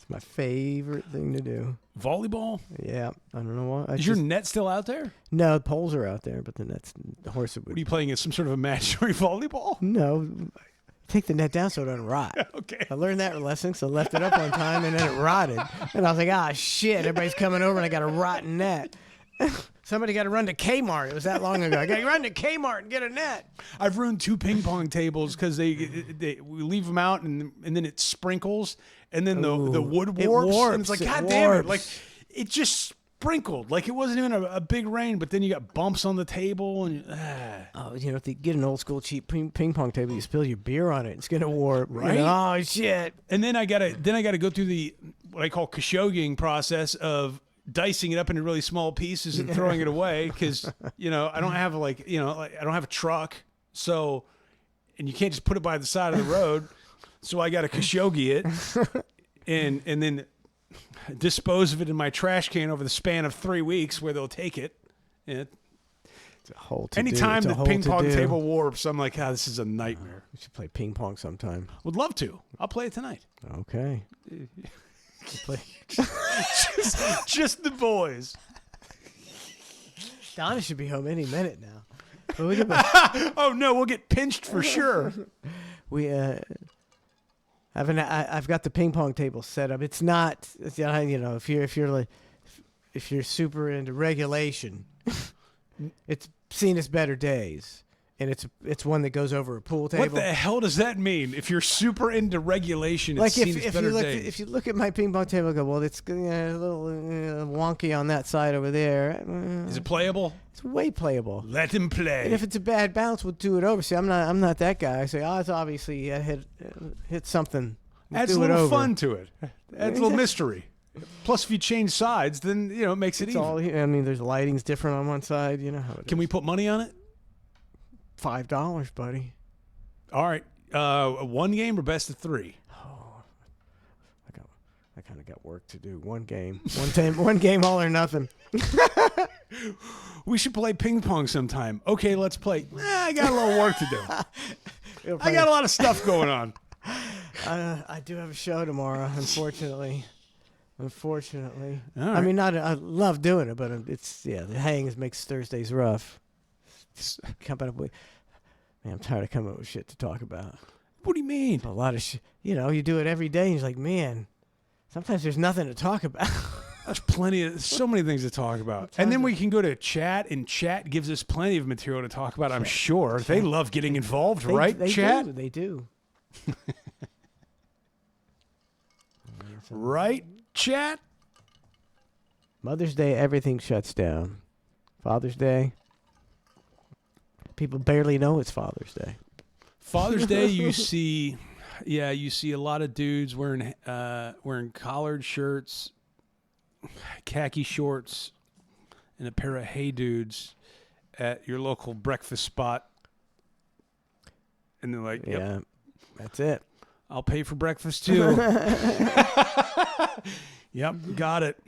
My favorite thing to do. Volleyball? Yeah. I don't know why. Is your net still out there? No, the poles are out there, but the horse would. What are you playing? Some sort of imaginary volleyball? No. Take the net down so it doesn't rot. Okay. I learned that lesson, so I left it up one time, and then it rotted. And I was like, shit, everybody's coming over, and I got a rotten net. Somebody got to run to Kmart. It was that long ago. I got to run to Kmart and get a net. I've ruined 2 ping pong tables because we leave them out and then it sprinkles and then the wood warps. And it's like, God damn it. Like, it just sprinkled. Like, it wasn't even a big rain, but then you got bumps on the table. And if you get an old school cheap ping pong table, you spill your beer on it, it's going to warp. Right? Oh, shit. And then I got to go through what I call Khashoggiing process of dicing it up into really small pieces and throwing it away because I don't have I don't have a truck, so, and you can't just put it by the side of the road, so I got to Khashoggi it and then dispose of it in my trash can over the span of 3 weeks where they'll take it. And it's a whole anytime the ping pong table warps, I'm like, this is a nightmare. We should play ping pong sometime. Would love to. I'll play it tonight. Okay. just the boys. Donna should be home any minute now. Oh no, we'll get pinched for sure. I've got the ping pong table set up. It's not, if you're super into regulation, it's seen its better days. And it's one that goes over a pool table. What the hell does that mean? If you're super into regulation, it's seen its better days. If you look at my ping pong table and go, well, it's a little wonky on that side over there. Is it playable? It's way playable. Let him play. And if it's a bad bounce, we'll do it over. See, I'm not that guy. I say, it's obviously hit something. We'll adds a little fun to it. Adds a little mystery. Plus, if you change sides, then it makes it even. There's lighting's different on one side. You know how it is. Can we put money on it? $5, buddy. All right. One game or best of 3? I kind of got work to do. One game. One game, all or nothing. We should play ping pong sometime. Okay, let's play. I got a little work to do. I got a lot of stuff going on. I do have a show tomorrow, unfortunately. All right. I mean, I love doing it, but the hang makes Thursdays rough. Man, I'm tired of coming up with shit to talk about. What do you mean? A lot of shit. You do it every day, and you're like, man, sometimes there's nothing to talk about. There's so many things to talk about. And then we can go to chat, and chat gives us plenty of material to talk about, I'm sure. Chat. They love getting involved, right, chat? They do. Right, chat? Mother's Day, everything shuts down. Father's Day, people barely know it's Father's Day. Father's Day, you see a lot of dudes wearing collared shirts, khaki shorts, and a pair of Hey Dudes at your local breakfast spot. And they're like, yep, yeah, that's it. I'll pay for breakfast too. Yep, got it.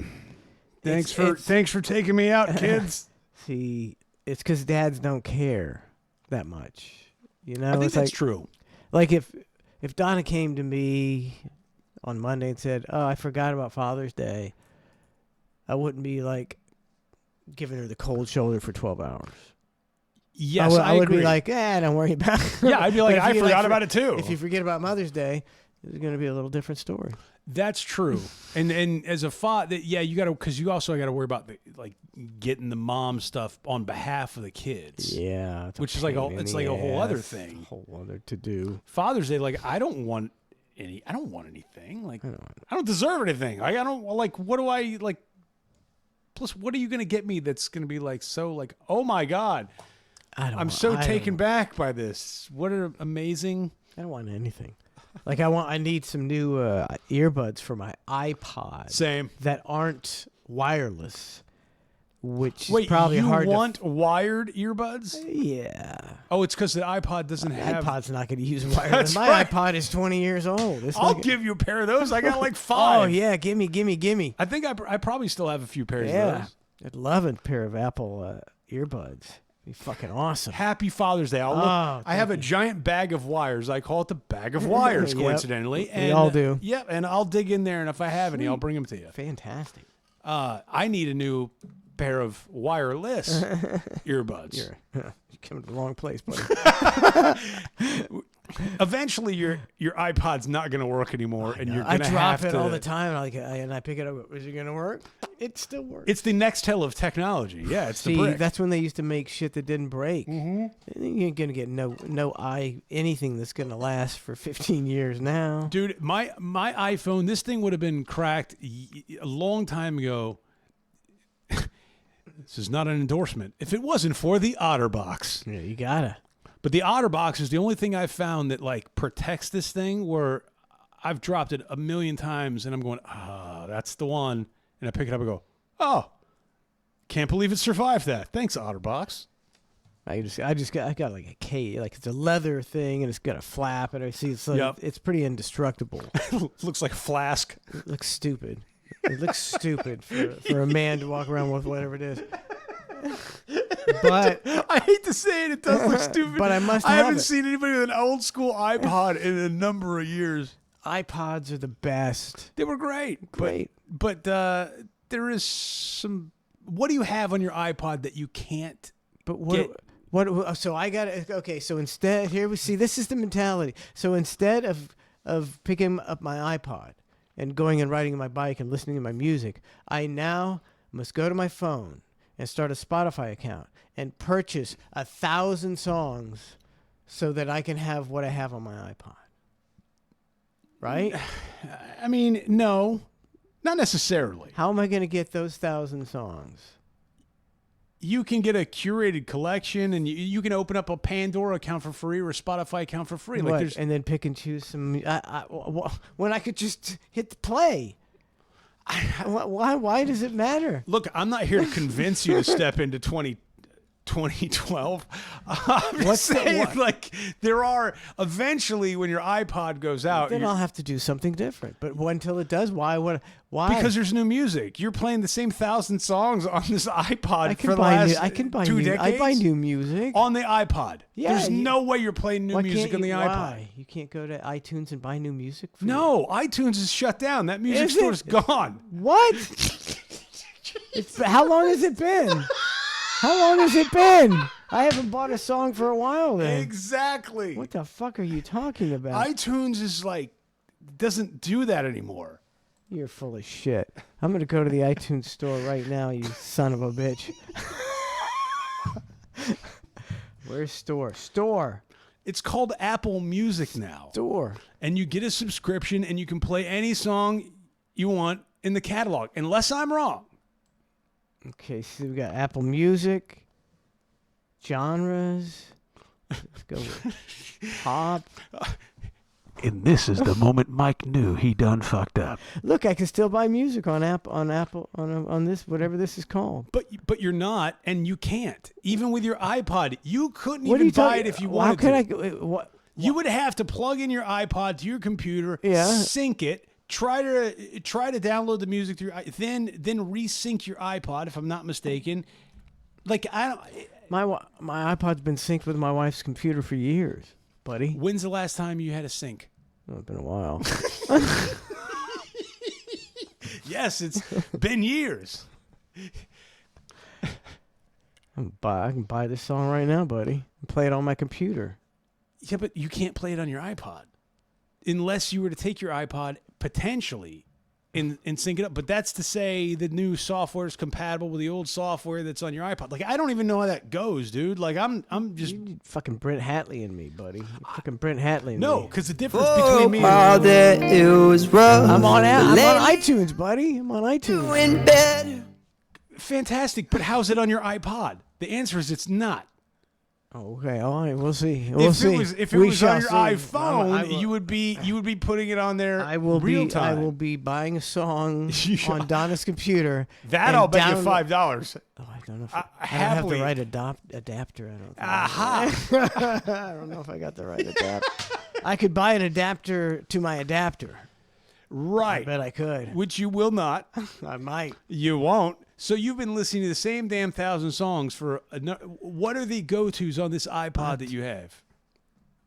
Thanks for taking me out, kids. See, it's because dads don't care that much. I think that's true. Like if Donna came to me on Monday and said, "Oh, I forgot about Father's Day," I wouldn't be like giving her the cold shoulder for 12 hours. Yes, I would agree. be like, don't worry about it. Yeah, I'd be like, I forgot about it too. If you forget about Mother's Day, it's going to be a little different story. That's true. And as a father, you got to, because you also got to worry about getting the mom stuff on behalf of the kids. Yeah, which is like a whole other thing. A whole other to do. Father's Day, I don't want anything. Like I don't deserve anything. I don't what do I like? Plus, what are you going to get me that's going to be oh my God, I'm so taken back by this. What an amazing. I don't want anything. I need some new earbuds for my iPod. Same. That aren't wireless, which is probably hard. You want wired earbuds? Yeah. Oh, it's because the iPod doesn't have. iPod's not going to use wireless. My iPod is 20 years old. I'll give you a pair of those. I got 5. Oh yeah, gimme. I think I probably still have a few pairs of those. I'd love a pair of Apple earbuds. Be fucking awesome. Happy Father's Day. I have a giant bag of wires. I call it the bag of wires, coincidentally. We all do. Yep, and I'll dig in there, and if I have any, I'll bring them to you. Fantastic. I need a new pair of wireless earbuds. You're coming to the wrong place, buddy. Eventually, your iPod's not going to work anymore, and you're going to have to. I drop it all the time, and I pick it up. Is it going to work? It still works. It's the Nextel of technology. Yeah, it's the brick. That's when they used to make shit that didn't break. Mm-hmm. You ain't going to get anything that's going to last for 15 years now. Dude, my iPhone, this thing would have been cracked a long time ago. This is not an endorsement. If it wasn't for the OtterBox. Yeah, you gotta. But the OtterBox is the only thing I've found that protects this thing, where I've dropped it a million times and I'm going, that's the one. And I pick it up and go, oh, can't believe it survived that. Thanks, OtterBox. I got a case, it's a leather thing and it's got a flap and I see it's pretty indestructible. Looks like a flask. It looks stupid. It looks stupid for a man to walk around with whatever it is. But I hate to say it does look stupid. But I haven't seen anybody with an old school iPod in a number of years. iPods are the best. They were great. But there is some. What do you have on your iPod that you can't? But what? So I got it. Okay. So instead, here we see. This is the mentality. So instead of picking up my iPod and going and riding my bike and listening to my music, I now must go to my phone and start a Spotify account and purchase 1,000 songs so that I can have what I have on my iPod. Right? I mean, no, not necessarily. How am I going to get those 1,000 songs? You can get a curated collection, and you can open up a Pandora account for free or a Spotify account for free. And then pick and choose some. When I could just hit the play. Why does it matter? Look, I'm not here to convince you to step into 2012. I'm just saying, like, there are eventually when your iPod goes out. Then I'll have to do something different. But until it does, why? Because there's new music. You're playing the same 1,000 songs on this iPod for the last 2 decades. I buy new music on the iPod. Yeah, there's no way you're playing new music on the iPod. Why? You can't go to iTunes and buy new music? No, iTunes is shut down. That music store's gone. What? How long has it been? How long has it been? I haven't bought a song for a while then. Exactly. What the fuck are you talking about? iTunes is doesn't do that anymore. You're full of shit. I'm going to go to the iTunes store right now, you son of a bitch. Where's store? Store. It's called Apple Music now. Store. And you get a subscription and you can play any song you want in the catalog, unless I'm wrong. Okay, so we got Apple Music, genres. Let's go with pop. And this is the moment Mike knew he done fucked up. Look, I can still buy music on Apple on this whatever this is called. But you're not, and you can't. Even with your iPod, you couldn't even buy it if you wanted to. You would have to plug in your iPod to your computer, sync it. Try to download the music through, then resync your iPod. If I'm not mistaken, like my iPod's been synced with my wife's computer for years, buddy. When's the last time you had a sync? Oh, it's been a while. Yes, it's been years. I can buy this song right now, buddy, and play it on my computer. Yeah, but you can't play it on your iPod unless you were to take your iPod potentially and sync it up. But that's to say the new software is compatible with the old software that's on your iPod. Like, I don't even know how that goes, dude. Like, I'm just... You need fucking Brent Hatley in me, buddy. Fucking Brent Hatley in me. No, because the difference between me and that it was rough. I'm on iTunes, buddy. I'm on iTunes. In bed. Fantastic, but how's it on your iPod? The answer is it's not. Oh, okay, all right, we'll see. If it was on your iPhone, you would be putting it on there. Real time. I will be buying a song on Donna's computer. That I'll bet you $5. Oh, I don't know. If I don't have the right adapter. I don't think. Aha! I don't know if I got the right adapter. I could buy an adapter to my adapter. Right. I bet I could. Which you will not. I might. You won't. So you've been listening to the same damn 1,000 songs for what are the go-tos on this iPod that you have?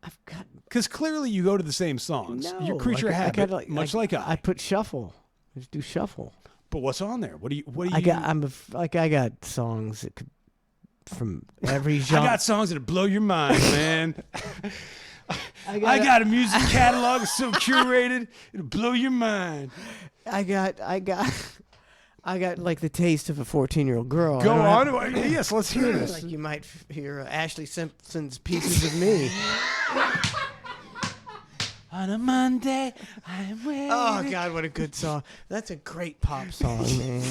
I've got, because clearly you go to the same songs. No, Your creature habit, like I. I put shuffle. I just do shuffle. But what's on there? What do you? I got songs that could from every genre. I got songs that blow your mind, man. I got a music catalog that's so curated it'll blow your mind. I got like the taste of a 14-year-old girl. Go on. Yes, let's hear this. Like you might hear Ashley Simpson's Pieces of Me. On a Monday, I'm waiting. Oh, God, what a good song. That's a great pop song, man.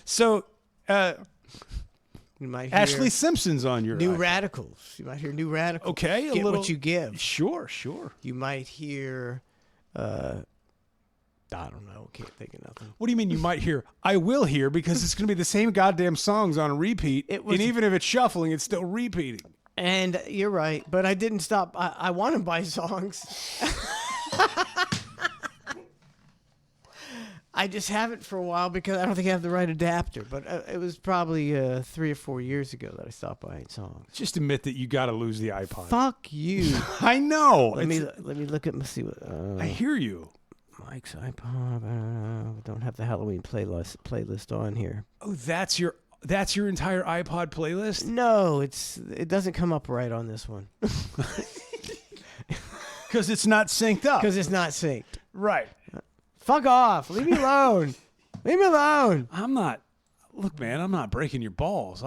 So, you might hear Ashley Simpson's on your New iPod. Radicals. You might hear New Radicals. Okay, Get what you give. Sure. You might hear, I don't know. Can't think of nothing. What do you mean you might hear? I will hear because it's going to be the same goddamn songs on a repeat. And even if it's shuffling, it's still repeating. And you're right, but I didn't stop. I want to buy songs. I just haven't for a while because I don't think I have the right adapter. But it was probably 3 or 4 years ago that I stopped buying songs. Just admit that you got to lose the iPod. Fuck you. I know. Let me look at. Let's see what. I hear you. Mike's iPod. Don't have the Halloween playlist on here. Oh, that's your entire iPod playlist? No, it doesn't come up right on this one. Because it's not synced up. Because it's not synced. Right. Fuck off. Leave me alone. Leave me alone. I'm not. Look, man, I'm not breaking your balls.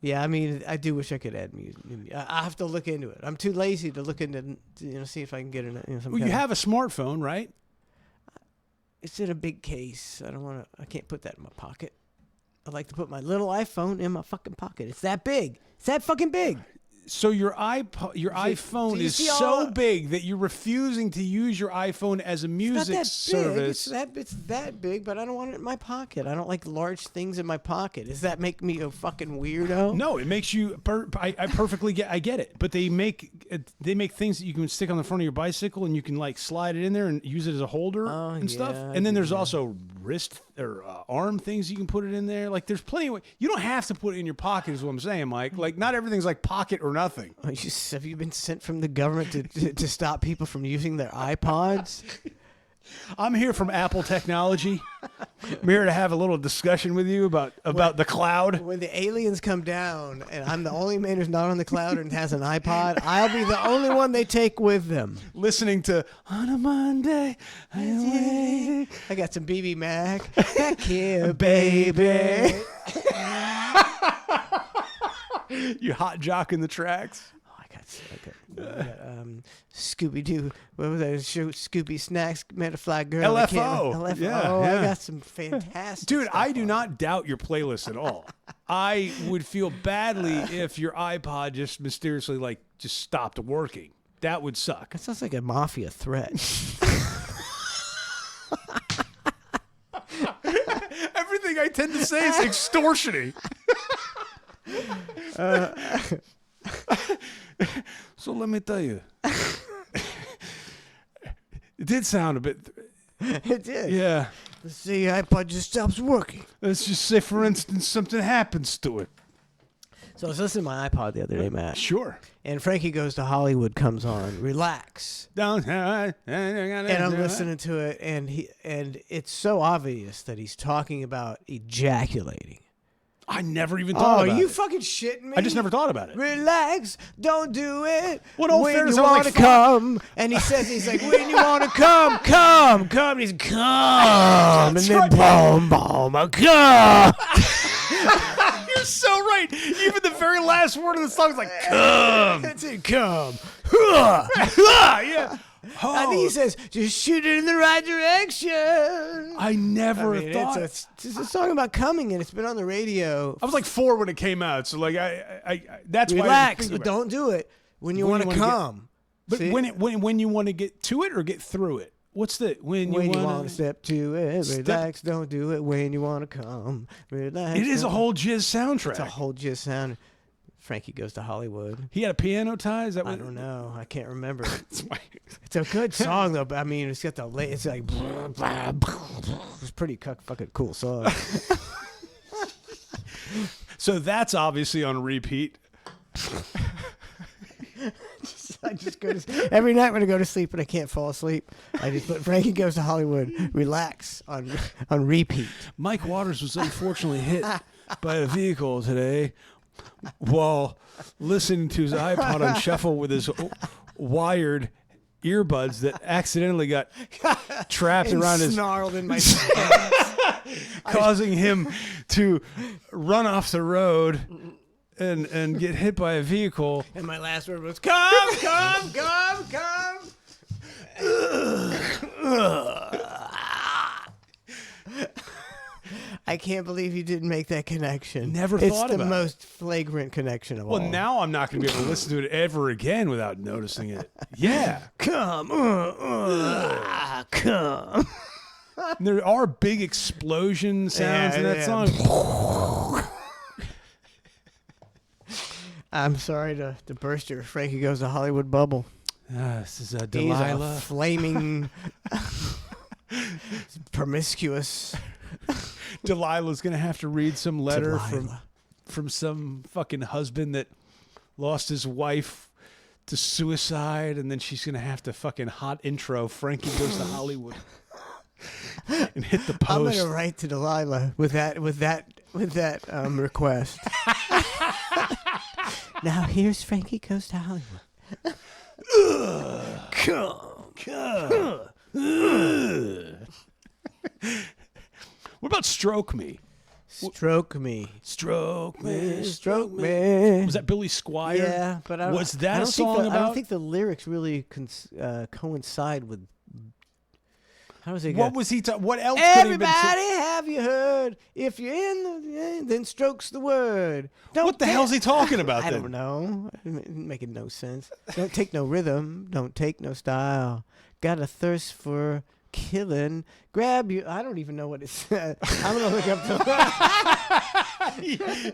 Yeah, I mean, I do wish I could add music. I have to look into it. I'm too lazy to look into, see if I can get it. Well, you have a smartphone, right? It's in a big case. I can't put that in my pocket. I like to put my little iPhone in my fucking pocket. It's that big. It's that fucking big. So your iPhone is so big that you're refusing to use your iPhone as a music service. It's that big, but I don't want it in my pocket. I don't like large things in my pocket. Does that make me a fucking weirdo? No, it makes you. I perfectly get. I get it, but they make things that you can stick on the front of your bicycle, and you can like slide it in there and use it as a holder and stuff. And then there's also wrist or arm things you can put it in there. Like there's plenty of. You don't have to put it in your pocket. Is what I'm saying, Mike. Like not everything's like pocket or nothing. Have you been sent from the government to stop people from using their iPods? I'm here from Apple Technology. I'm here to have a little discussion with you about the cloud. When the aliens come down and I'm the only man who's not on the cloud and has an iPod, I'll be the only one they take with them. Listening to On a Monday, I got some BB Mac. Back here, baby. You hot jocking the tracks. Oh, I got Scooby-Doo. What was that show? Scooby Snacks, Met a Fly Girl. LFO. Yeah. I got some fantastic Dude, stuff I do not doubt your playlist at all. I would feel badly if your iPod just mysteriously just stopped working. That would suck. That sounds like a mafia threat. Everything I tend to say is extortioning. So let me tell you, it did sound a bit. It did. Yeah. Let's see, iPod just stops working. Let's just say, for instance, something happens to it. So I was listening to my iPod the other day, Matt. Sure. And Frankie Goes to Hollywood comes on. Relax. And I'm listening to it, and it's so obvious that he's talking about ejaculating. I never even thought about it. Oh, you fucking shitting me? I just never thought about it. Relax, don't do it. What old when fairness you sounds want like to come, and he's like, when you want to come, and he's come, and then boom, come. You're so right. Even the very last word of the song is like, come. That's it, come. Yeah. I think he says, just shoot it in the right direction. I never thought. It's a song about coming, and it's been on the radio. I was like 4 when it came out, so like I that's Relax, why. but don't do it when you want to come. But when you want to get to it or get through it. What's the when you want to step to it? Relax, don't do it when you want to come. Relax. It is a whole jizz soundtrack. It's a whole jizz sound. Frankie Goes to Hollywood. He had a piano tie? Is that what? I don't know. I can't remember. It's a good song though. But I mean, it's got the it's like it's pretty fucking cool song. So that's obviously on repeat. I just go to every night when I go to sleep and I can't fall asleep. I just put Frankie Goes to Hollywood. Relax on repeat. Mike Waters was unfortunately hit by a vehicle today while listening to his iPod on shuffle with his wired earbuds that accidentally got trapped around his snarled in my causing him to run off the road and get hit by a vehicle. And my last word was come. I can't believe you didn't make that connection. Never thought about it. It's the most flagrant connection of all. Well, now I'm not going to be able to listen to it ever again without noticing it. Yeah. Come. Come. There are big explosion sounds in that song. I'm sorry to burst your Frankie Goes to Hollywood bubble. This is Delilah. He's a flaming, promiscuous. Delilah's going to have to read some letter from some fucking husband that lost his wife to suicide, and then she's going to have to fucking hot intro Frankie Goes to Hollywood and hit the post. I'm going to write to Delilah with that request. Now here's Frankie Goes to Hollywood. Come. What about Stroke Me? Stroke me. Stroke me. Stroke me. Was that Billy Squier? Yeah, but was that a song about? I don't think the lyrics really coincide with How does he What go? was he? What else? Could he Everybody, have been have you heard? If you're in the, then strokes the word. what the hell's he talking about? I then? don't know. Making no sense. Don't take no rhythm. Don't take no style. Got a thirst for killing. Grab you. I don't even know what it says. I'm gonna look up the.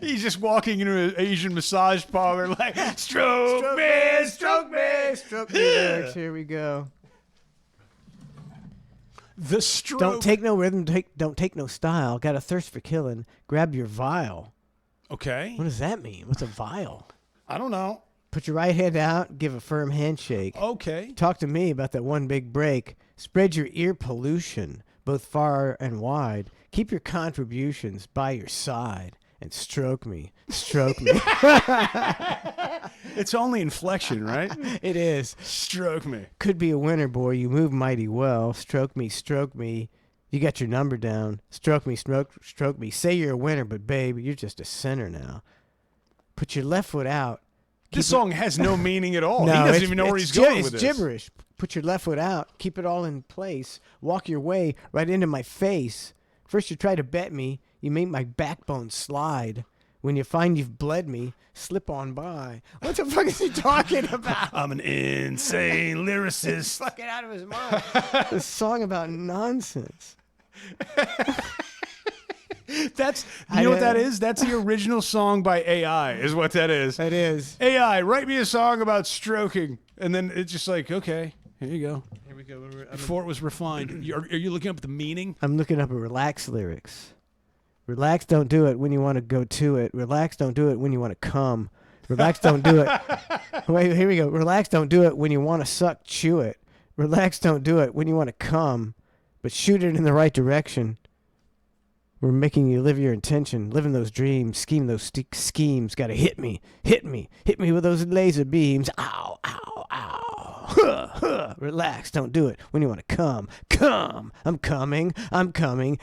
He's just walking into an Asian massage parlor like, stroke me, stroke me, stroke me. Lyrics. Here we go. The stroke. Don't take no rhythm. Don't take no style. Got a thirst for killing. Grab your vial. Okay. What does that mean? What's a vial? I don't know. Put your right hand out. Give a firm handshake. Okay. Talk to me about that one big break. Spread your ear pollution, both far and wide. Keep your contributions by your side. And stroke me. Stroke me. It's only inflection, right? It is. Stroke me. Could be a winner, boy. You move mighty well. Stroke me, stroke me. You got your number down. Stroke me, stroke me. Say you're a winner, but babe, you're just a sinner now. Put your left foot out. This song has no meaning at all. No, he doesn't it's- even know where it's he's going with It's this. gibberish. Put your left foot out. Keep it all in place. Walk your way right into my face. First you try to bet me. You make my backbone slide. When you find you've bled me, slip on by. What the fuck is he talking about? I'm an insane lyricist. Fucking out of his mind. This song about nonsense. That's you know what that is? That's the original song by AI is what that is. That is. AI, write me a song about stroking. And then it's just like, okay, here you go. Here we go. Before it was refined. Are you looking up the meaning? I'm looking up a relax lyrics. Relax, don't do it when you want to go to it. Relax, don't do it when you want to come. Relax, don't do it. Wait, here we go. Relax, don't do it when you want to suck, chew it. Relax, don't do it when you want to come, but shoot it in the right direction. We're making you live your intention, living those dreams, scheme those schemes. Gotta hit me with those laser beams. Ow, ow, ow. Huh, huh. Relax, don't do it when you want to come. Come, I'm coming,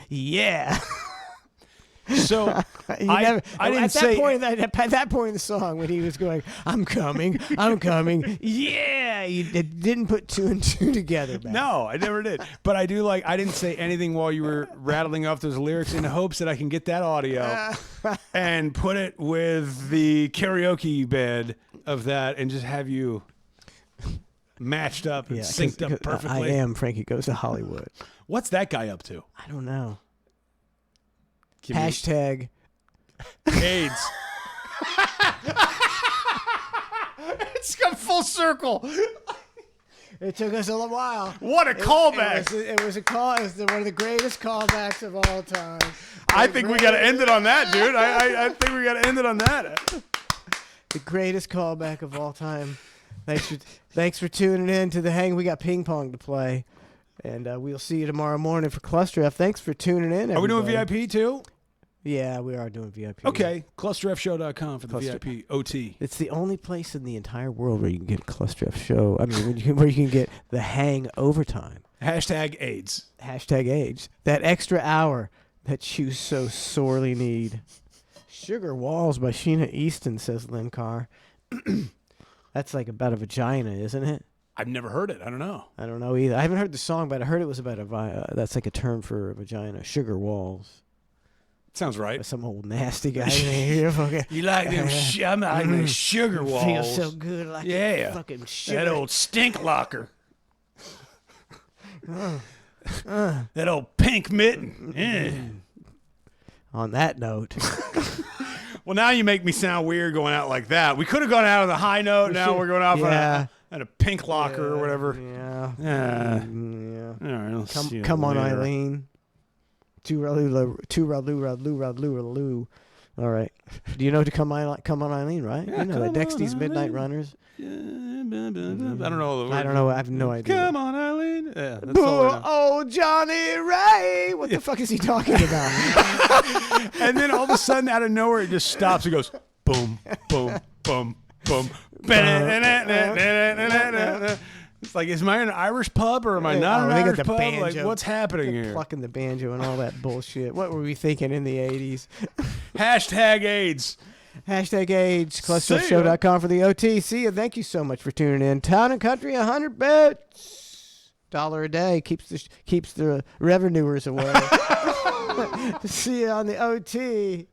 yeah. So I didn't at say that point in the song when he was going, I'm coming, yeah. You didn't put two and two together. Back. No, I never did. But I do like I didn't say anything while you were rattling off those lyrics in hopes that I can get that audio and put it with the karaoke bed of that and just have you matched up and synced up perfectly. I am Frankie Goes to Hollywood. What's that guy up to? I don't know. Give me- Hashtag AIDS. It's come full circle. It took us a little while. What a callback. It was a call. It was one of the greatest callbacks of all time. I think we got to end it on that, dude. I think we got to end it on that. The greatest callback of all time. Thanks for tuning in to The Hang. We got ping pong to play. And we'll see you tomorrow morning for Cluster F. Thanks for tuning in, everybody. Are we doing VIP too? Yeah, we are doing VIP. Okay, clusterfshow.com for the VIP OT. It's the only place in the entire world where you can get a Cluster F show. I mean, where you can get The Hang overtime. Hashtag AIDS. Hashtag AIDS. That extra hour that you so sorely need. Sugar Walls by Sheena Easton, says Lynn Carr. That's like about a vagina, isn't it? I've never heard it. I don't know. I don't know either. I haven't heard the song, but I heard it was about that's like a term for a vagina. Sugar Walls. Sounds right. Some old nasty guy in here. Fucking, You like them? I'm like them sugar walls. Feels so good, like yeah. Fucking sugar. That old stink locker. That old pink mitten. Yeah. On that note. Well, now you make me sound weird going out like that. We could have gone out on the high note. Now we're going out on a pink locker or whatever. Yeah. Yeah. Yeah. All right. Let's Come on, Eileen. Radloo. All right. Do you know to come on Eileen, right? Yeah, you know that Come Dexy's On, Midnight Eileen. Runners. I don't know. The I don't know. I have no idea. Come on, Eileen. Yeah, that's all I know. Oh, Johnny Ray. What the fuck is he talking about? And then all of a sudden, out of nowhere, it just stops. It goes boom, boom, boom, boom. It's like, is I in an Irish pub or am I not in an Irish pub? banjo. Like, what's happening They're here? Plucking the banjo and all that bullshit. What were we thinking in the 80s? Hashtag AIDS. Hashtag AIDS. See ya. ClusterShow.com for the OT. See ya. Thank you so much for tuning in. Town and Country 100 bits. $1 a day keeps the revenuers away. See you on the OT.